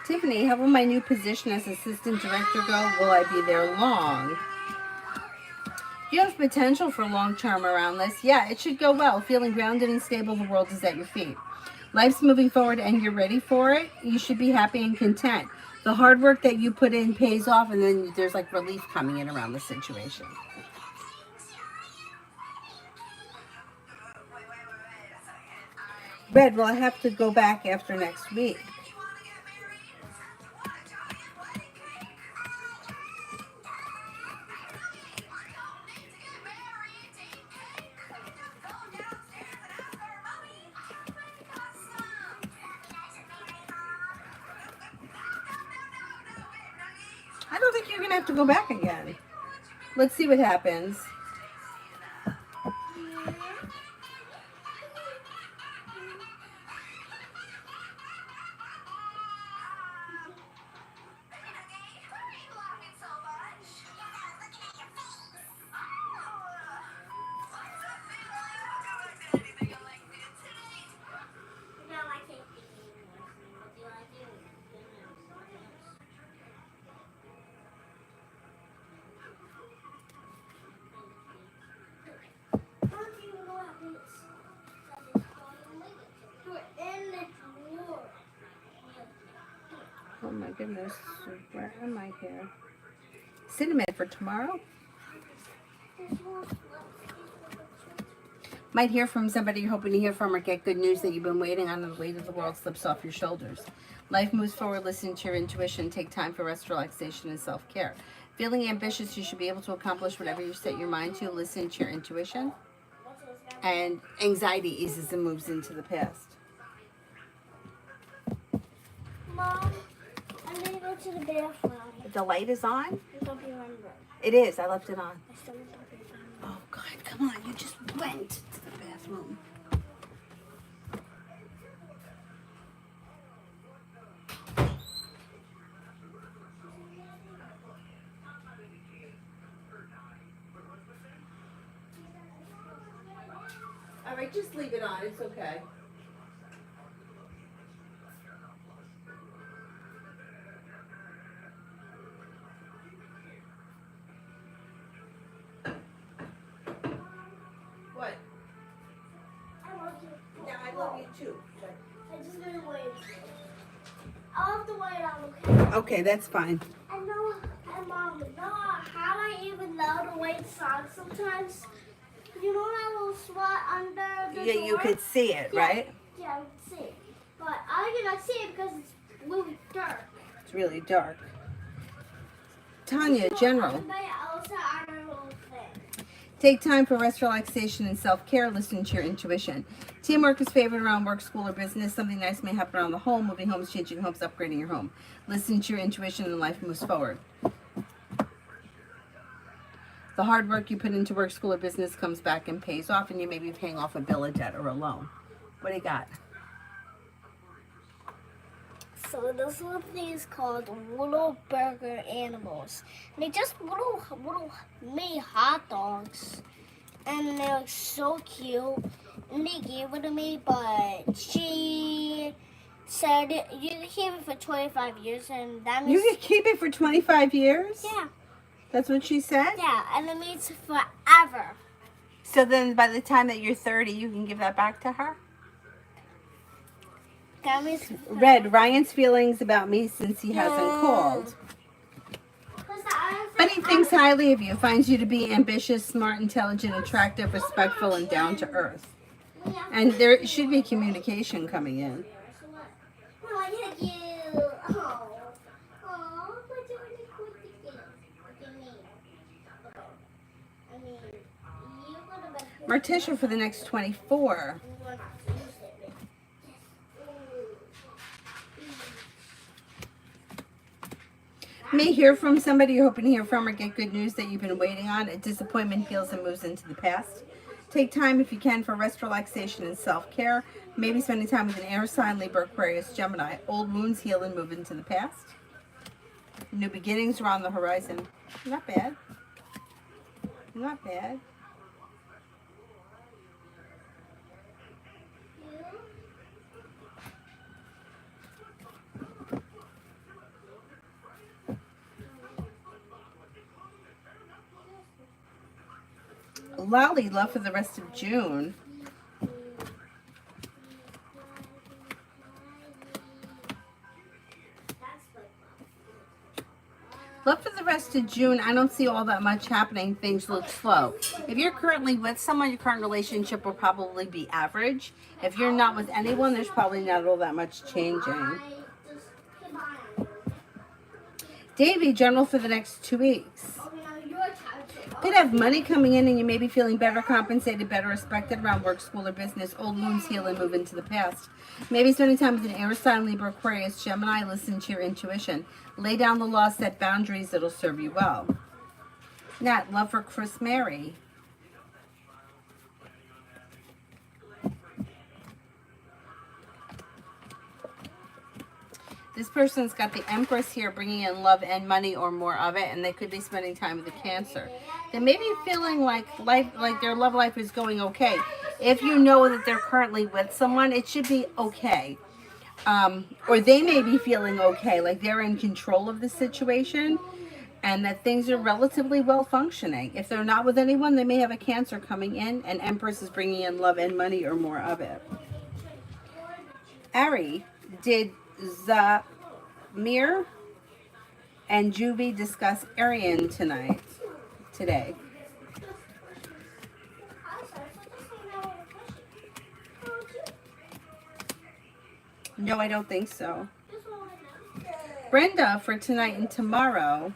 Tiffany, how will my new position as assistant director go? Will I be there long? You have potential for long-term around this. Yeah, it should go well. Feeling grounded and stable, the world is at your feet. Life's moving forward and you're ready for it. You should be happy and content. The hard work that you put in pays off, and then there's like relief coming in around the situation. Red, will I have to go back after next week? I don't think you're going to have to go back again. Let's see what happens. Oh my goodness, where am I here? Cinnamon for tomorrow? Might hear from somebody you're hoping to hear from, or get good news that you've been waiting on, and the weight of the world slips off your shoulders. Life moves forward, listen to your intuition, take time for rest, relaxation, and self-care. Feeling ambitious, you should be able to accomplish whatever you set your mind to. Listen to your intuition. And anxiety eases and moves into the past. Mom, I need to go to the bathroom. The light is on? I don't remember. It is. I left it on. I still don't remember. Oh, God. Come on. You just went to the bathroom. All right. Just leave it on. It's okay. What? I love you. Yeah, I love you too. I just gonna wait. I'll have to wait on, okay? Okay, that's fine. I know, and Mom, you know how I even know to wait socks sometimes? You know that little spot under the door? Yeah, you could see it, right? Yeah, I can see it. But I cannot see it because it's really dark. It's really dark. Tanya, General. Everybody else had our little thing. Take time for rest, relaxation, and self-care. Listen to your intuition. Teamwork is favored around work, school, or business. Something nice may happen around the home. Moving homes, changing homes, upgrading your home. Listen to your intuition and life moves forward. The hard work you put into work, school, or business comes back and pays off, and you may be paying off a bill, a debt, or a loan. What do you got? So this little thing is called little burger animals. They're just little mini hot dogs, and they look so cute. And they gave it to me, but she said you can keep it for 25 years, and that means You can keep it for 25 years? yeah, That's what she said? yeah, and it means forever. So then by the time that you're 30, you can give that back to her? That means Red, Ryan's feelings about me since he hasn't called. But he thinks highly of you, finds you to be ambitious, smart, intelligent, attractive, respectful, and down to earth. And there should be communication coming in. Morticia for the next 24. May hear from somebody you're hoping to hear from or get good news that you've been waiting on. A disappointment heals and moves into the past. Take time if you can for rest, relaxation, and self-care. Maybe spending time with an air sign, Libra, Aquarius, Gemini. Old wounds heal and move into the past. New beginnings are on the horizon. Not bad. Not bad. Lolly, love for the rest of June. Love for the rest of June. I don't see all that much happening. Things look slow. If you're currently with someone, your current relationship will probably be average. If you're not with anyone, there's probably not all that much changing. Davy, general for the next 2 weeks. Could have money coming in and you may be feeling better compensated, better respected around work, school, or business. Old wounds heal and move into the past. Maybe spending time with an air sign, Libra, Aquarius, Gemini. Listen to your intuition. Lay down the law, set boundaries that'll serve you well. Nat, love for Chris Mary. This person's got the Empress here bringing in love and money or more of it, and they could be spending time with the Cancer. They may be feeling like their love life is going okay. If you know that they're currently with someone, it should be okay. Or they may be feeling okay, like they're in control of the situation and that things are relatively well functioning. If they're not with anyone, they may have a Cancer coming in, and Empress is bringing in love and money or more of it. Ari, did Zamir and Juvie discuss Arian today? No, I don't think so. Brenda, for tonight and tomorrow.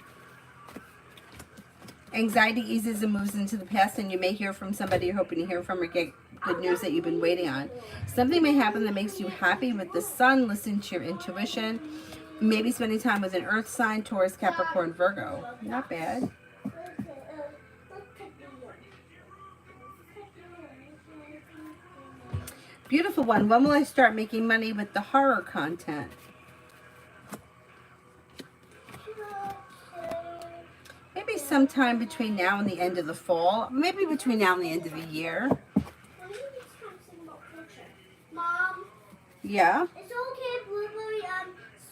Anxiety eases and moves into the past, and you may hear from somebody you're hoping to hear from or get good news that you've been waiting on. Something may happen that makes you happy with the sun. Listen to your intuition. Maybe spending time with an earth sign, Taurus, Capricorn, Virgo. Not bad. Beautiful one. When will I start making money with the horror content? Maybe sometime between now and the end of the fall. Maybe between now and the end of the year. Mom, Yeah? it's okay if Blueberry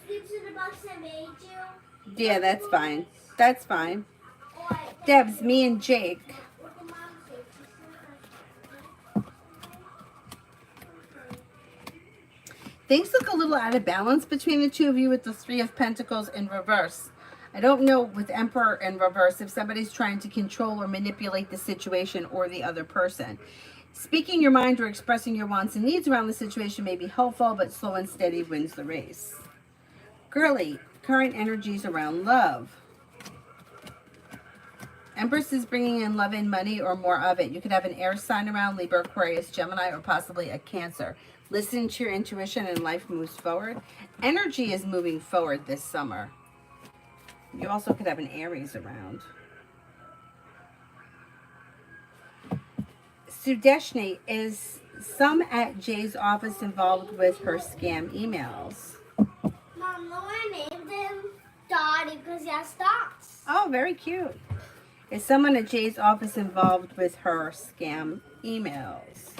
sleeps in the box I made you. Yeah, that's fine. That's fine. Alright. Debs, me and Jake. Things look a little out of balance between the two of you with the Three of Pentacles in reverse. I don't know with Emperor in reverse if somebody's trying to control or manipulate the situation or the other person. Speaking your mind or expressing your wants and needs around the situation may be helpful, but slow and steady wins the race. Girly, current energies around love. Empress is bringing in love and money or more of it. You could have an air sign around, Libra, Aquarius, Gemini, or possibly a Cancer. Listen to your intuition and life moves forward. Energy is moving forward this summer. You also could have an Aries around. Sudeshni, is some at Jay's office involved with her scam emails? Mom, No, I named him Dottie because he has dots. Oh, very cute. Is someone at Jay's office involved with her scam emails?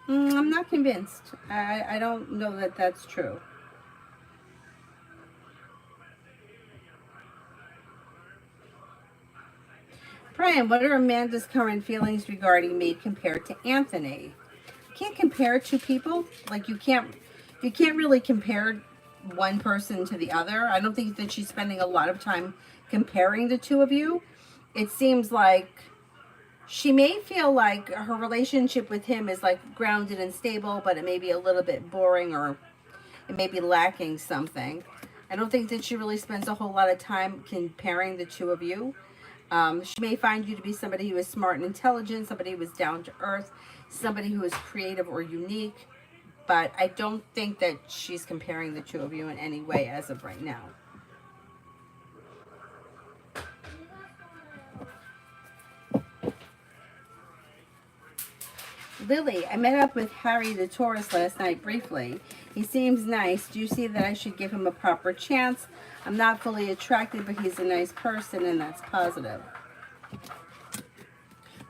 I'm not convinced. I don't know that that's true. Brian, what are Amanda's current feelings regarding me compared to Anthony? You can't compare two people. Like you can't really compare one person to the other. I don't think that she's spending a lot of time comparing the two of you. It seems like she may feel like her relationship with him is like grounded and stable, but it may be a little bit boring or it may be lacking something. I don't think that she really spends a whole lot of time comparing the two of you. She may find you to be somebody who is smart and intelligent, somebody who is down to earth, somebody who is creative or unique, but I don't think that she's comparing the two of you in any way as of right now. Lily, I met up with Harry the Taurus last night briefly. He seems nice. Do you see that I should give him a proper chance? I'm not fully attracted, but he's a nice person, and that's positive.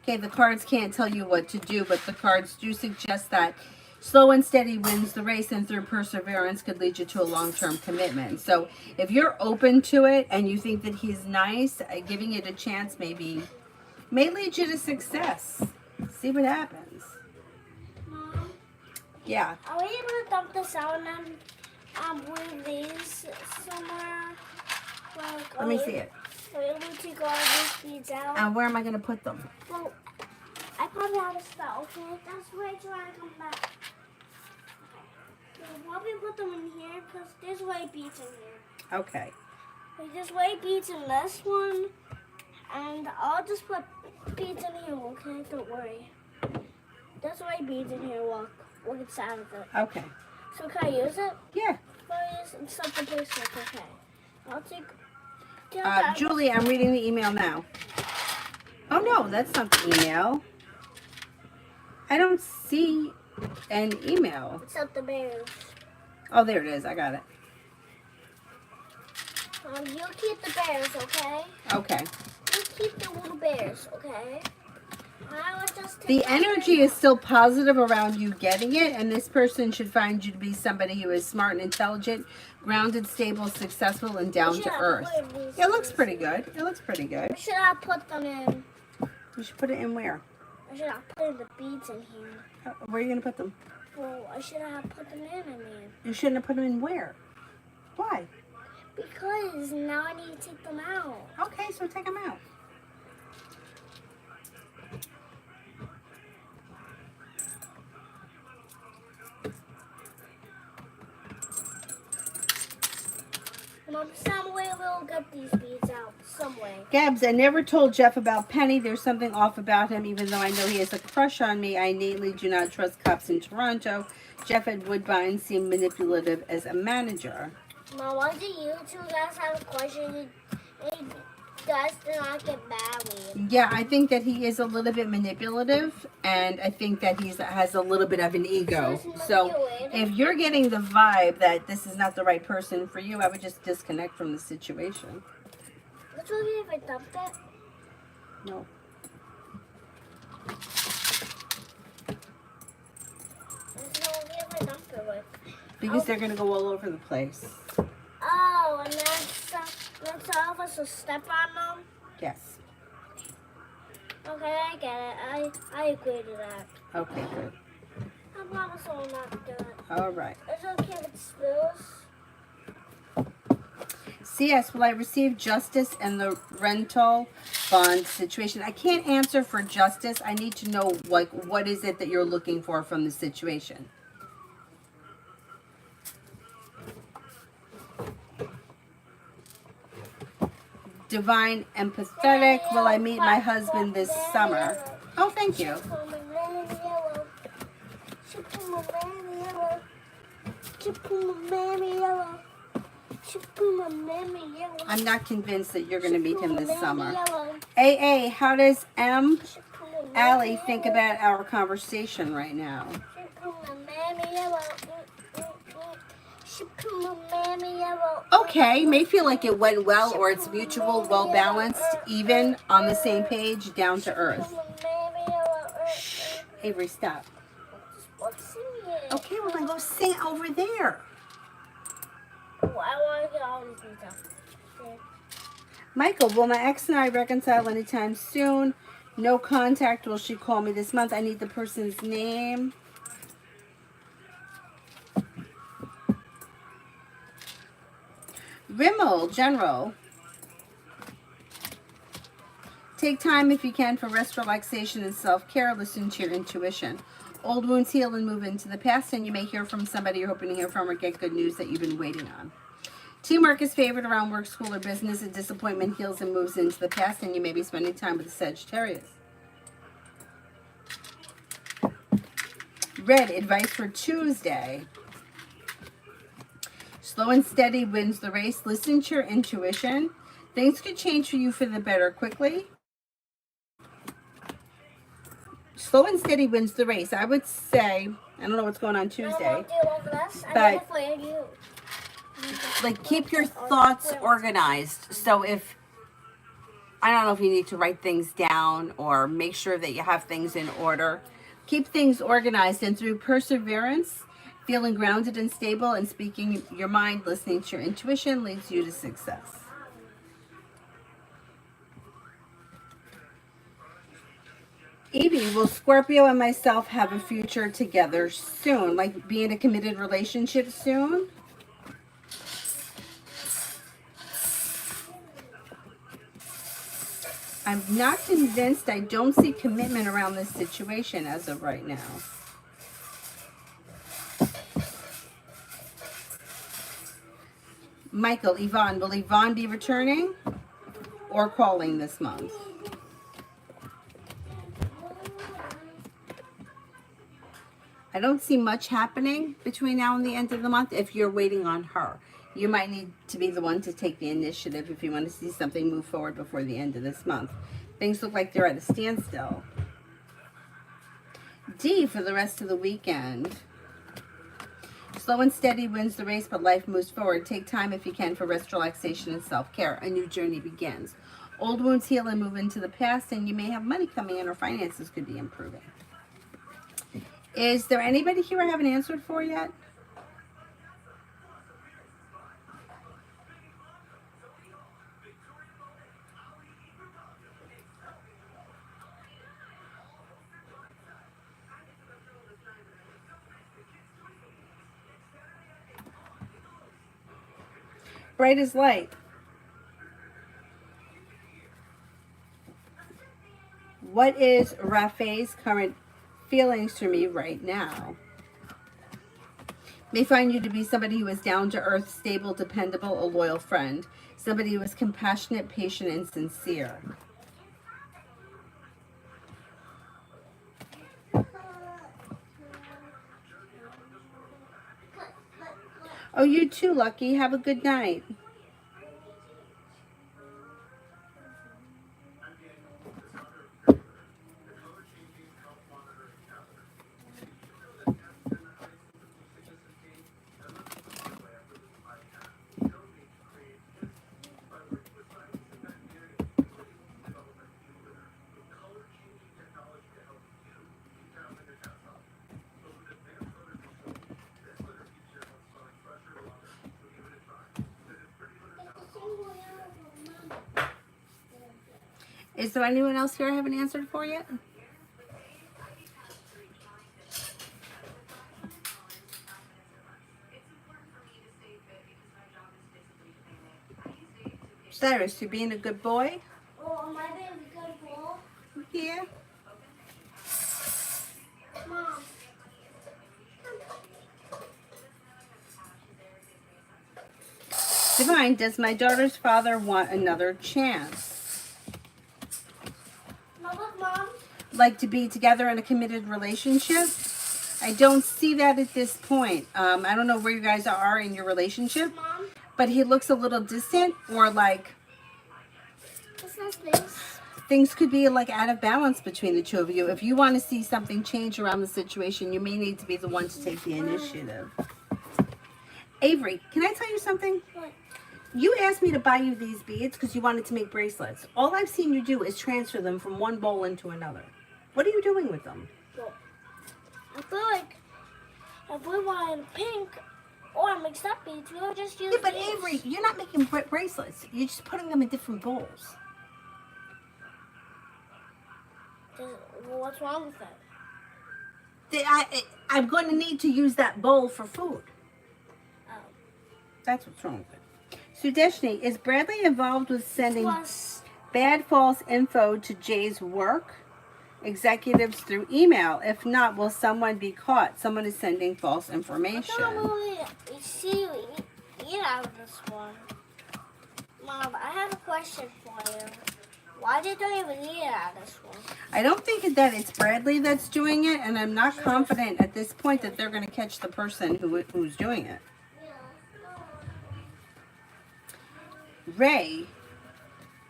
Okay, the cards can't tell you what to do, but the cards do suggest that slow and steady wins the race, and through perseverance could lead you to a long-term commitment. So if you're open to it and you think that he's nice, giving it a chance may lead you to success. See what happens. Mom, Yeah. are we able to dump this out and bring these somewhere? Like, Let me see it. Are we able to go these beads out? And where am I going to put them? Well, I probably have a spell, okay? That's way too hard to come back. Okay. We'll probably put them in here because there's white beads in here. Okay. Like, there's white beads in this one. And I'll just put beads in here, okay? Don't worry. There's white beads in here. Look inside of it. Okay. So can I use it? Yeah. Please, something basic, okay. I'll take... Julie, I'm reading the email now. Oh, no, that's not the email. I don't see an email. It's up the bears. Oh, there it is. I got it. You keep the bears, okay? Okay. You keep the little bears, okay? I will just take The energy is still positive around you getting it, and this person should find you to be somebody who is smart and intelligent, grounded, stable, successful, and down to earth. It looks pretty good. It looks pretty good. Where should I put them in? You should put it in where? I should have put the beads in here. Where are you going to put them? Well, I should have put them in, You shouldn't have put them in where? Why? Because now I need to take them out. Okay, so take them out. Mom, some way we'll get these beads out. Some way. Gabs, I never told Jeff about Penny. There's something off about him. Even though I know he has a crush on me, I innately do not trust cops in Toronto. Jeff at Woodbine seemed manipulative as a manager. Mom, why do you two guys have a question? You guys do not get married. Yeah, I think that he is a little bit manipulative, and I think that he has a little bit of an ego. So if you're getting the vibe that this is not the right person for you, I would just disconnect from the situation. What's okay if I dump it? No. It's okay if I dump it with. Because they're going to go all over the place. Oh, and then all of us will step on them? Yes. Okay, I get it. I agree to that. Okay, good. I promise I will not do it. All right. It's okay if it spills. CS, will I receive justice in the rental bond situation? I can't answer for justice. I need to know, like, what is it that you're looking for from the situation? Divine empathetic. Will I meet my husband this summer? Oh, thank you. I'm not convinced that you're going to meet him this summer. AA, how does Allie think about our conversation right now? Okay, may feel like it went well, or it's mutual, well balanced, even, on the same page, down to earth. Shh. Avery, stop. Okay, we're going to go sing over there. I want to get all these things out. Michael, will my ex and I reconcile anytime soon? No contact. Will she call me this month? I need the person's name. Rimmel, General. Take time if you can for rest, relaxation, and self-care. Listen to your intuition. Old wounds heal and move into the past, and you may hear from somebody you're hoping to hear from or get good news that you've been waiting on. Teamwork is favored around work, school, or business. A disappointment heals and moves into the past, and you may be spending time with the Sagittarius. Red, advice for Tuesday. Slow and steady wins the race. Listen to your intuition. Things could change for you for the better quickly. Slow and steady wins the race. I would say, I don't know what's going on Tuesday, but like keep your thoughts organized. So if, I don't know if you need to write things down or make sure that you have things in order. Keep things organized, and through perseverance, feeling grounded and stable, and speaking your mind, listening to your intuition leads you to success. Evie, will Scorpio and myself have a future together soon? Like be in a committed relationship soon? I'm not convinced. I don't see commitment around this situation as of right now. Michael, Yvonne, will Yvonne be returning or calling this month? I don't see much happening between now and the end of the month if you're waiting on her. You might need to be the one to take the initiative if you want to see something move forward before the end of this month. Things look like they're at a standstill. D, for the rest of the weekend. Slow and steady wins the race, but life moves forward. Take time if you can for rest, relaxation, and self-care. A new journey begins. Old wounds heal and move into the past, and you may have money coming in or finances could be improving. Is there anybody here I haven't answered for yet? Bright as light. What is Rafe's current feelings for me right now? May find you to be somebody who is down to earth, stable, dependable, a loyal friend. Somebody who is compassionate, patient, and sincere. Oh, you too, Lucky. Have a good night. Is there anyone else here I haven't answered for yet? Cyrus, you being a good boy? Oh, am I being a good boy? Yeah. Mom. Divine, does my daughter's father want another chance? Mom. Like to be together in a committed relationship? I don't see that at this point. I don't know where you guys are in your relationship, Mom. But he looks a little distant, or like It's not this. things could be like out of balance between the two of you. If you want to see something change around the situation, you may need to be the one to take the initiative. Avery, can I tell you something? What? You asked me to buy you these beads because you wanted to make bracelets. All I've seen you do is transfer them from one bowl into another. What are you doing with them? Well, I feel like if we wanted pink or mixed up beads, we would just use Yeah, but these. Avery, you're not making bracelets. You're just putting them in different bowls. Well, what's wrong with that? I'm going to need to use that bowl for food. Oh. That's what's wrong with it. Sudeshni, is Bradley involved with sending Plus, bad false info to Jay's work executives through email? If not, will someone be caught? Someone is sending false information. I don't really see you eat out of this one. Mom, I have a question for you. Why did they even eat out of this one? I don't think that it's Bradley that's doing it, and I'm not confident at this point that they're going to catch the person who's doing it. Ray,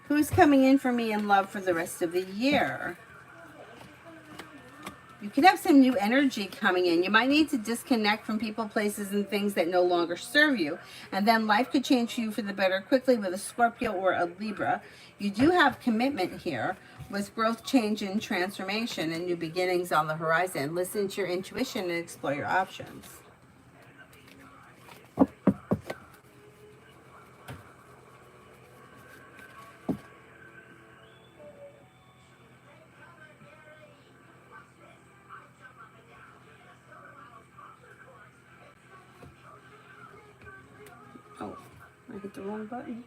who's coming in for me in love for the rest of the year? You could have some new energy coming in. You might need to disconnect from people, places, and things that no longer serve you. And then life could change for you for the better quickly with a Scorpio or a Libra. You do have commitment here with growth, change, and transformation and new beginnings on the horizon. Listen to your intuition and explore your options. Oh, I hit the wrong button.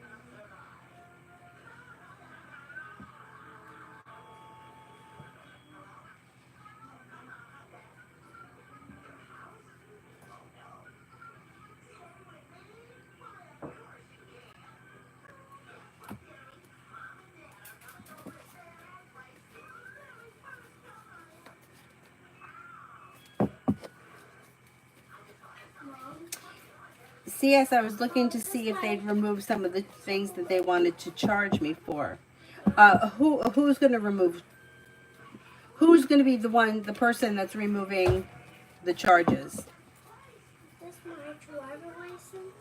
CS, I was looking to see if they'd remove some of the things that they wanted to charge me for. Who's going to remove? Who's going to be the person that's removing the charges? That's my driver license.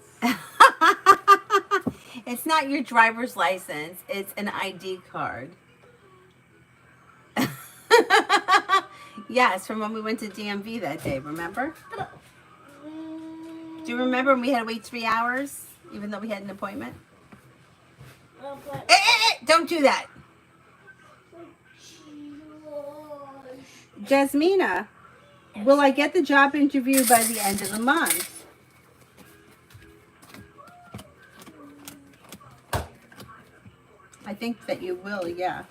It's not your driver's license. It's an ID card. Yes, from when we went to DMV that day, remember? Do you remember when we had to wait 3 hours, even though we had an appointment? Don't do that. Jasmina, will I get the job interview by the end of the month? I think that you will, yeah.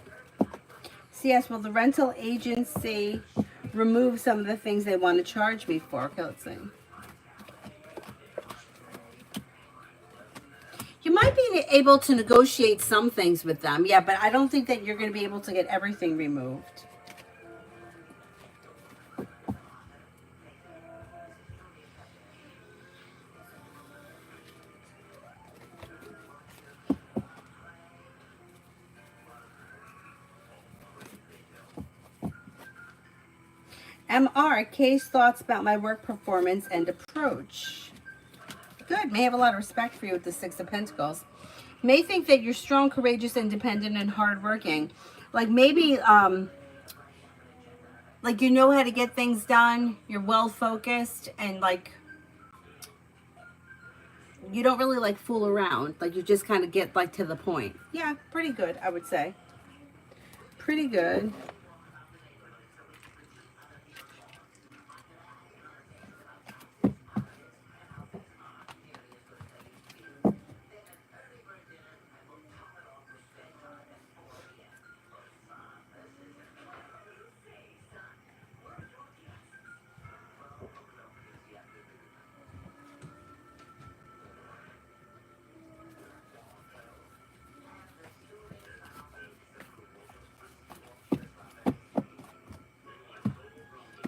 CS, will the rental agency remove some of the things they want to charge me for? Okay, let's see. You might be able to negotiate some things with them, yeah, but I don't think that you're going to be able to get everything removed. MR, Kay's thoughts about my work performance and approach. Good. May have a lot of respect for you with the Six of Pentacles. May think that you're strong, courageous, independent, and hardworking. Like maybe, like you know how to get things done. You're well focused, and like you don't really like fool around. Like you just kind of get like to the point. Yeah, pretty good, I would say. Pretty good.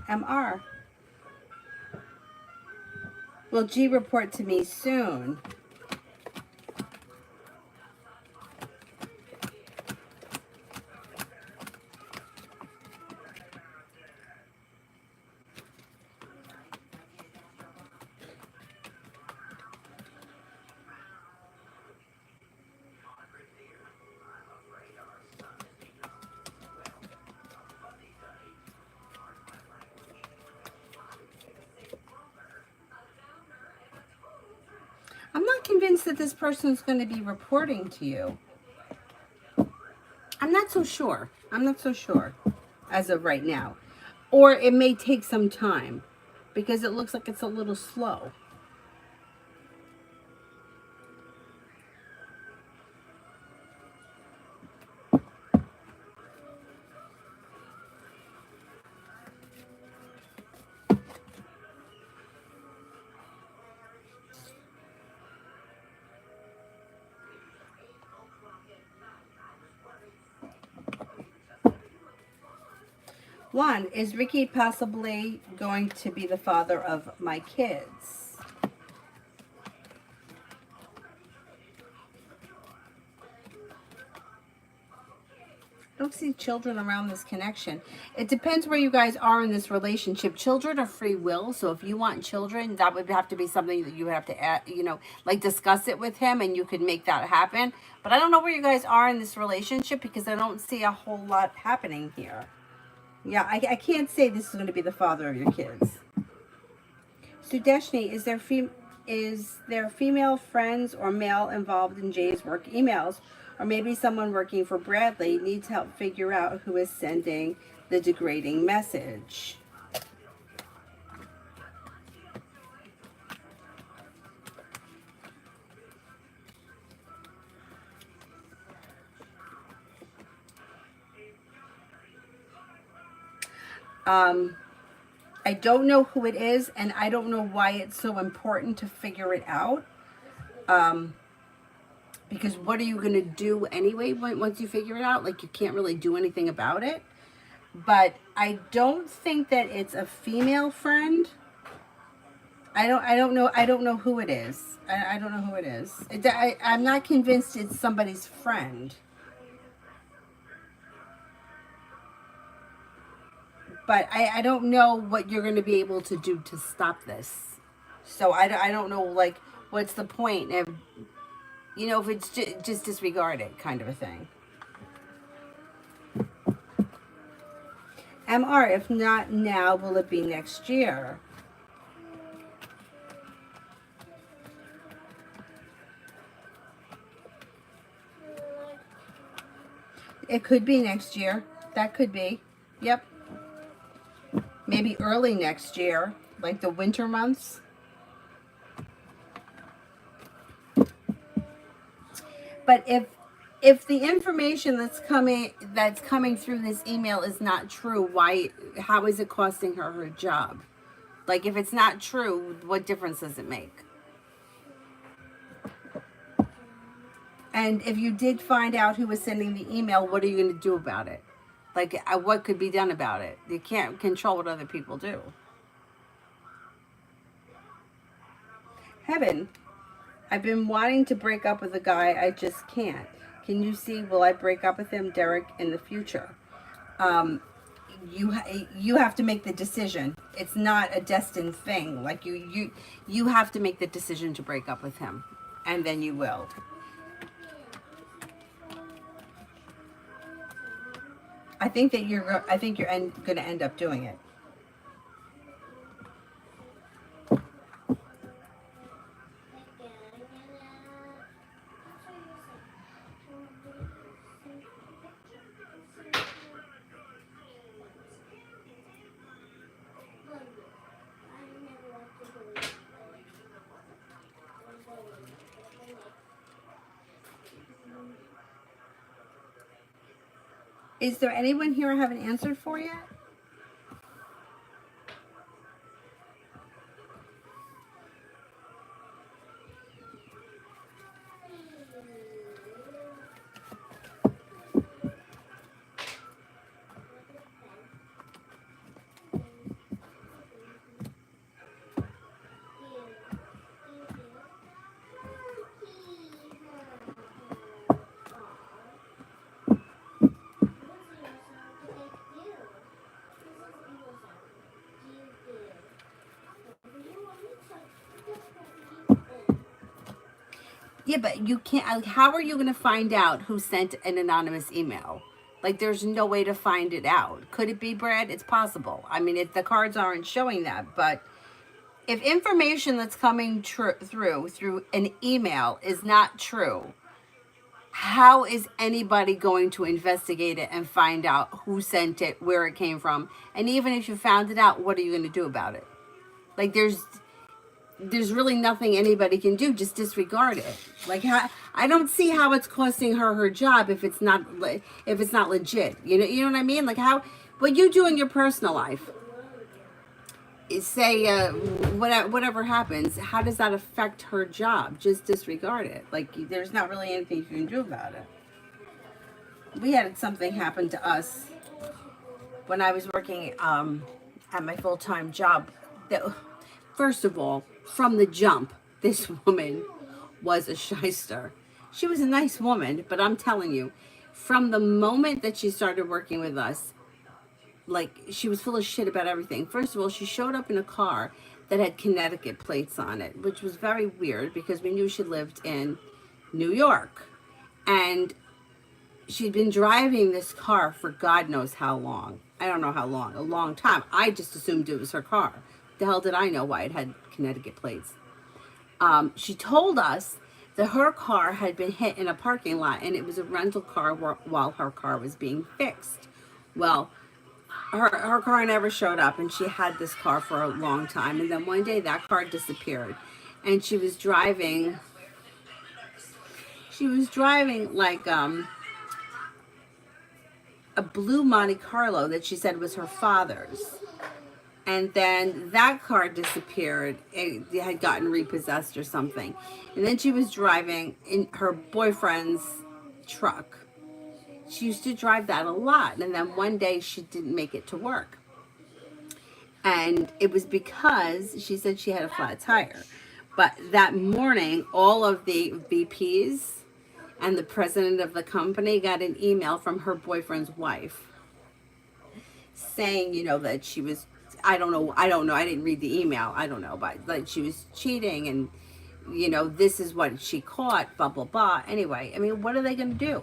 MR. Will G report to me soon? convinced that this person is going to be reporting to you. I'm not so sure. I'm not so sure as of right now. Or it may take some time because it looks like it's a little slow. One, is Ricky possibly going to be the father of my kids? I don't see children around this connection. It depends where you guys are in this relationship. Children are free will, so if you want children, that would have to be something that you would have to add, like discuss it with him, and you could make that happen. But I don't know where you guys are in this relationship because I don't see a whole lot happening here. Yeah, I can't say this is going to be the father of your kids. Sudeshni, is there female friends or male involved in Jay's work emails? Or maybe someone working for Bradley needs help figure out who is sending the degrading message. I don't know who it is, and I don't know why it's so important to figure it out. Because what are you going to do anyway once you figure it out? Like, you can't really do anything about it. But I don't think that it's a female friend. I don't know who it is. I don't know who it is. I'm not convinced it's somebody's friend. But I don't know what you're going to be able to do to stop this. So I don't know, like, what's the point of, if it's just disregard it kind of a thing. MR, if not now, will it be next year? It could be next year. That could be. Yep. Maybe early next year, like the winter months. But if the information that's coming through this email is not true, how is it costing her job? Like, if it's not true, what difference does it make? And if you did find out who was sending the email, what are you going to do about it? Like, what could be done about it? You can't control what other people do. Heaven, I've been wanting to break up with a guy. I just can't. Can you see, will I break up with him, Derek, in the future? You have to make the decision. It's not a destined thing. Like, you have to make the decision to break up with him, and then you will. I think you're going to end up doing it. Is there anyone here I haven't answered for yet? Yeah, but you can't, like, how are you going to find out who sent an anonymous email? Like, there's no way to find it out. Could it be Brad? It's possible. I mean, the cards aren't showing that, but If information that's coming through an email is not true, how is anybody going to investigate it and find out who sent it, where it came from? And even if you found it out, what are you going to do about it? Like, there's really nothing anybody can do. Just disregard it. Like, I don't see how it's costing her job if it's not legit. You know what I mean? Like, how what you do in your personal life, say whatever happens, how does that affect her job? Just disregard it. Like, there's not really anything you can do about it. We had something happen to us when I was working at my full-time job. That, first of all, from the jump, this woman was a shyster. She was a nice woman, but I'm telling you, from the moment that she started working with us, like, she was full of shit about everything. First of all, she showed up in a car that had Connecticut plates on it, which was very weird because we knew she lived in New York. And she'd been driving this car for God knows how long. I don't know how long, a long time. I just assumed it was her car. The hell did I know why it had Connecticut plates? She told us that her car had been hit in a parking lot and it was a rental car while her car was being fixed. Well, her car never showed up, and she had this car for a long time, and then one day that car disappeared, and she was driving like a blue Monte Carlo that she said was her father's, and then that car disappeared. It had gotten repossessed or something, and then she was driving in her boyfriend's truck. She used to drive that a lot, and then one day she didn't make it to work. And it was because she said she had a flat tire. But that morning, all of the VPs and the president of the company got an email from her boyfriend's wife saying, that she was, I don't know, I didn't read the email, I don't know, but like she was cheating and, this is what she caught, blah, blah, blah. Anyway, I mean, what are they going to do?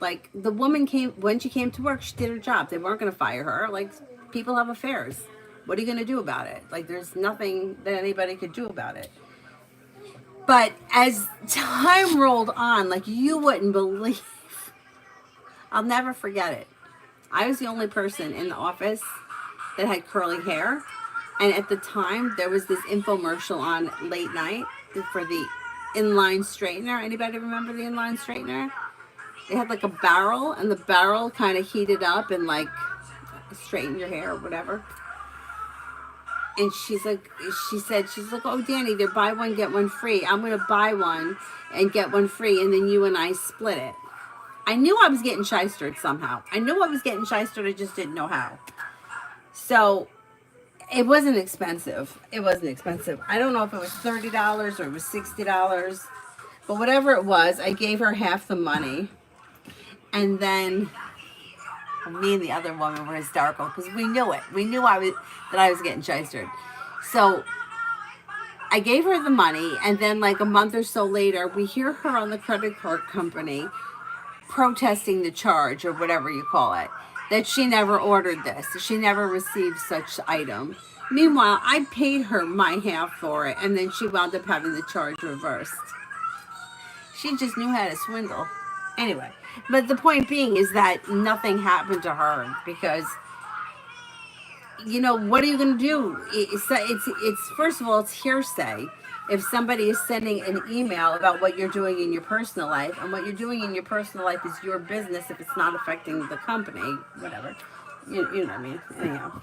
Like, the woman when she came to work, she did her job. They weren't going to fire her. Like, people have affairs. What are you going to do about it? Like, there's nothing that anybody could do about it. But as time rolled on, like, you wouldn't believe, I'll never forget it. I was the only person in the office that had curly hair. And at the time, there was this infomercial on late night for the inline straightener. Anybody remember the inline straightener? It had like a barrel, and the barrel kind of heated up and like straightened your hair or whatever. And she's like, oh, Danny, they're buy one, get one free. I'm going to buy one and get one free, and then you and I split it. I knew I was getting shystered somehow. I just didn't know how. So it wasn't expensive. I don't know if it was $30 or it was $60. But whatever it was, I gave her half the money. And then me and the other woman were hysterical because we knew it. We knew that I was getting shystered. So I gave her the money, and then like a month or so later, we hear her on the credit card company protesting the charge or whatever you call it, that she never ordered this. She never received such item. Meanwhile, I paid her my half for it, and then she wound up having the charge reversed. She just knew how to swindle. Anyway, but the point being is that nothing happened to her because, what are you going to do? It's first of all, it's hearsay. If somebody is sending an email about what you're doing in your personal life, and what you're doing in your personal life is your business if it's not affecting the company, whatever. You know what I mean? Anyhow.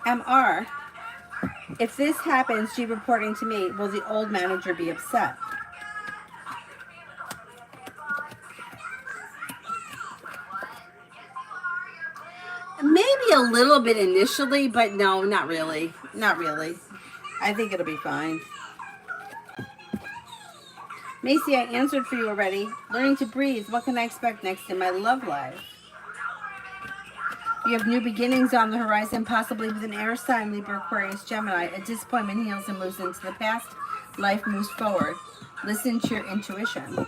MR. If this happens, she reporting to me, will the old manager be upset? Maybe a little bit initially, but no, not really. Not really. I think it'll be fine. Macy, I answered for you already. Learning to breathe. What can I expect next in my love life? You have new beginnings on the horizon, possibly with an air sign, Libra, Aquarius, Gemini. A disappointment heals and moves into the past. Life moves forward. Listen to your intuition.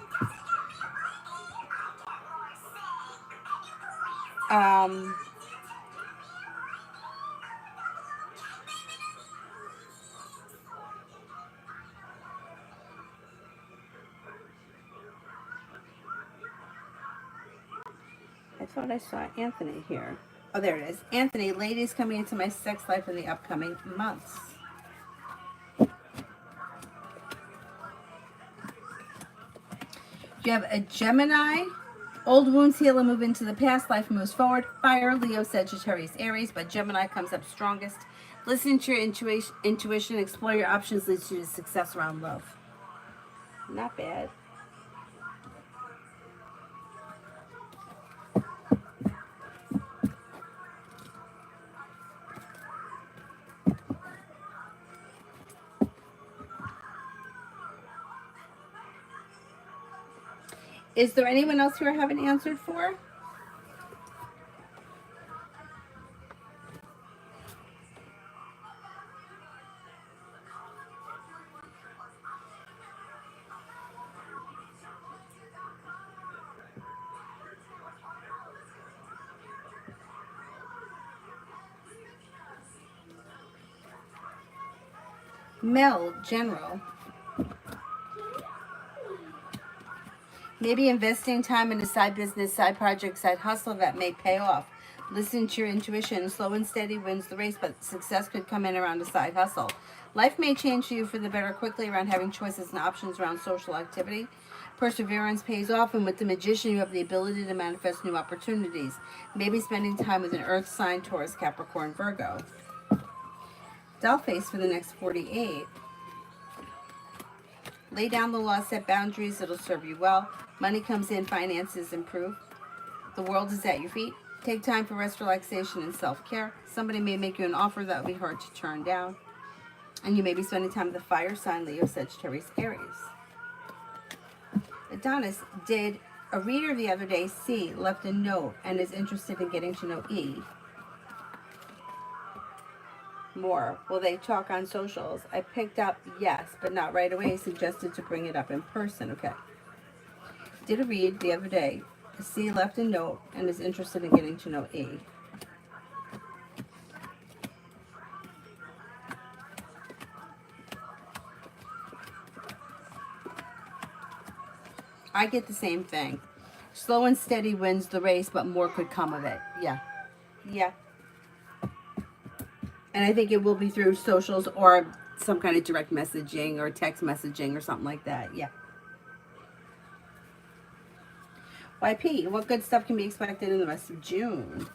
Um, I thought I saw Anthony here. Oh, there it is. Anthony, ladies coming into my sex life in the upcoming months. You have a Gemini. Old wounds heal and move into the past. Life moves forward. Fire, Leo, Sagittarius, Aries, but Gemini comes up strongest. Listen to your intuition. Explore your options. Leads you to success around love. Not bad. Is there anyone else who I haven't answered for? Mel, general. Maybe investing time in a side business, side project, side hustle that may pay off. Listen to your intuition. Slow and steady wins the race, but success could come in around a side hustle. Life may change for you for the better quickly around having choices and options around social activity. Perseverance pays off, and with the magician, you have the ability to manifest new opportunities. Maybe spending time with an earth sign, Taurus, Capricorn, Virgo. Doll face for the next 48. Lay down the law, set boundaries, it'll serve you well. Money comes in, finances improve. The world is at your feet. Take time for rest, relaxation, and self-care. Somebody may make you an offer that will be hard to turn down. And you may be spending time with the fire sign, Leo, Sagittarius, Aries. Adonis, did a reader the other day, C, left a note and is interested in getting to know E more? Will they talk on socials? I picked up yes, but not right away. Suggested to bring it up in person. Okay. Did a read the other day. C left a note and is interested in getting to know E. I get the same thing. Slow and steady wins the race, but more could come of it. Yeah. Yeah. And I think it will be through socials or some kind of direct messaging or text messaging or something like that. Yeah. YP, what good stuff can be expected in the rest of June?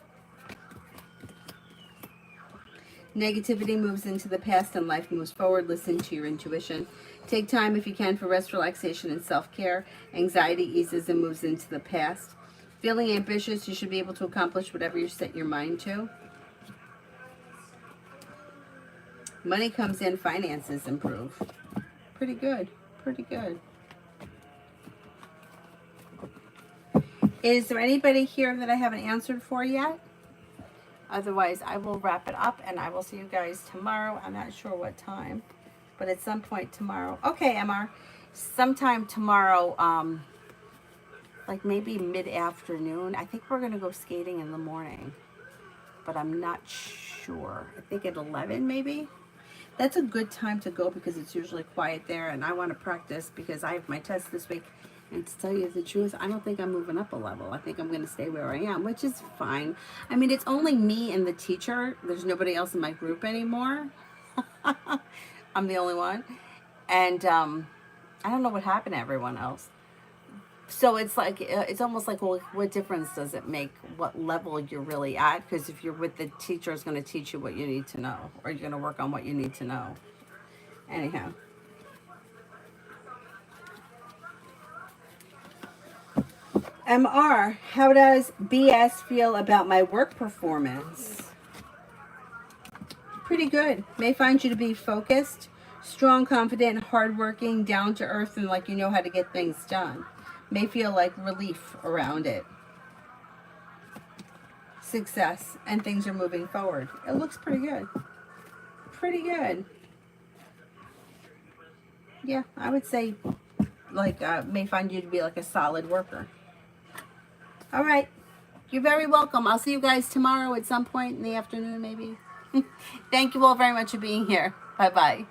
Negativity moves into the past and life moves forward. Listen to your intuition. Take time if you can for rest, relaxation, and self-care. Anxiety eases and moves into the past. Feeling ambitious, you should be able to accomplish whatever you set your mind to. Money comes in, finances improve. Pretty good. Pretty good. Is there anybody here that I haven't answered for yet? Otherwise, I will wrap it up and I will see you guys tomorrow. I'm not sure what time, but at some point tomorrow. Okay, MR. Sometime tomorrow, like maybe mid-afternoon. I think we're going to go skating in the morning, but I'm not sure. I think at 11 maybe. That's a good time to go because it's usually quiet there, and I want to practice because I have my test this week. And to tell you the truth, I don't think I'm moving up a level. I think I'm going to stay where I am, which is fine. I mean, it's only me and the teacher. There's nobody else in my group anymore. I'm the only one. And I don't know what happened to everyone else. So it's like, it's almost like, well, what difference does it make what level you're really at? Because if you're with the teacher, is going to teach you what you need to know, or you're going to work on what you need to know. Anyhow. MR, how does BS feel about my work performance? Pretty good. May find you to be focused, strong, confident, hardworking, down to earth, and like you know how to get things done. May feel like relief around it. Success, and things are moving forward. It looks pretty good. Pretty good. Yeah, I would say like may find you to be like a solid worker. All right. You're very welcome. I'll see you guys tomorrow at some point in the afternoon, maybe. Thank you all very much for being here. Bye-bye.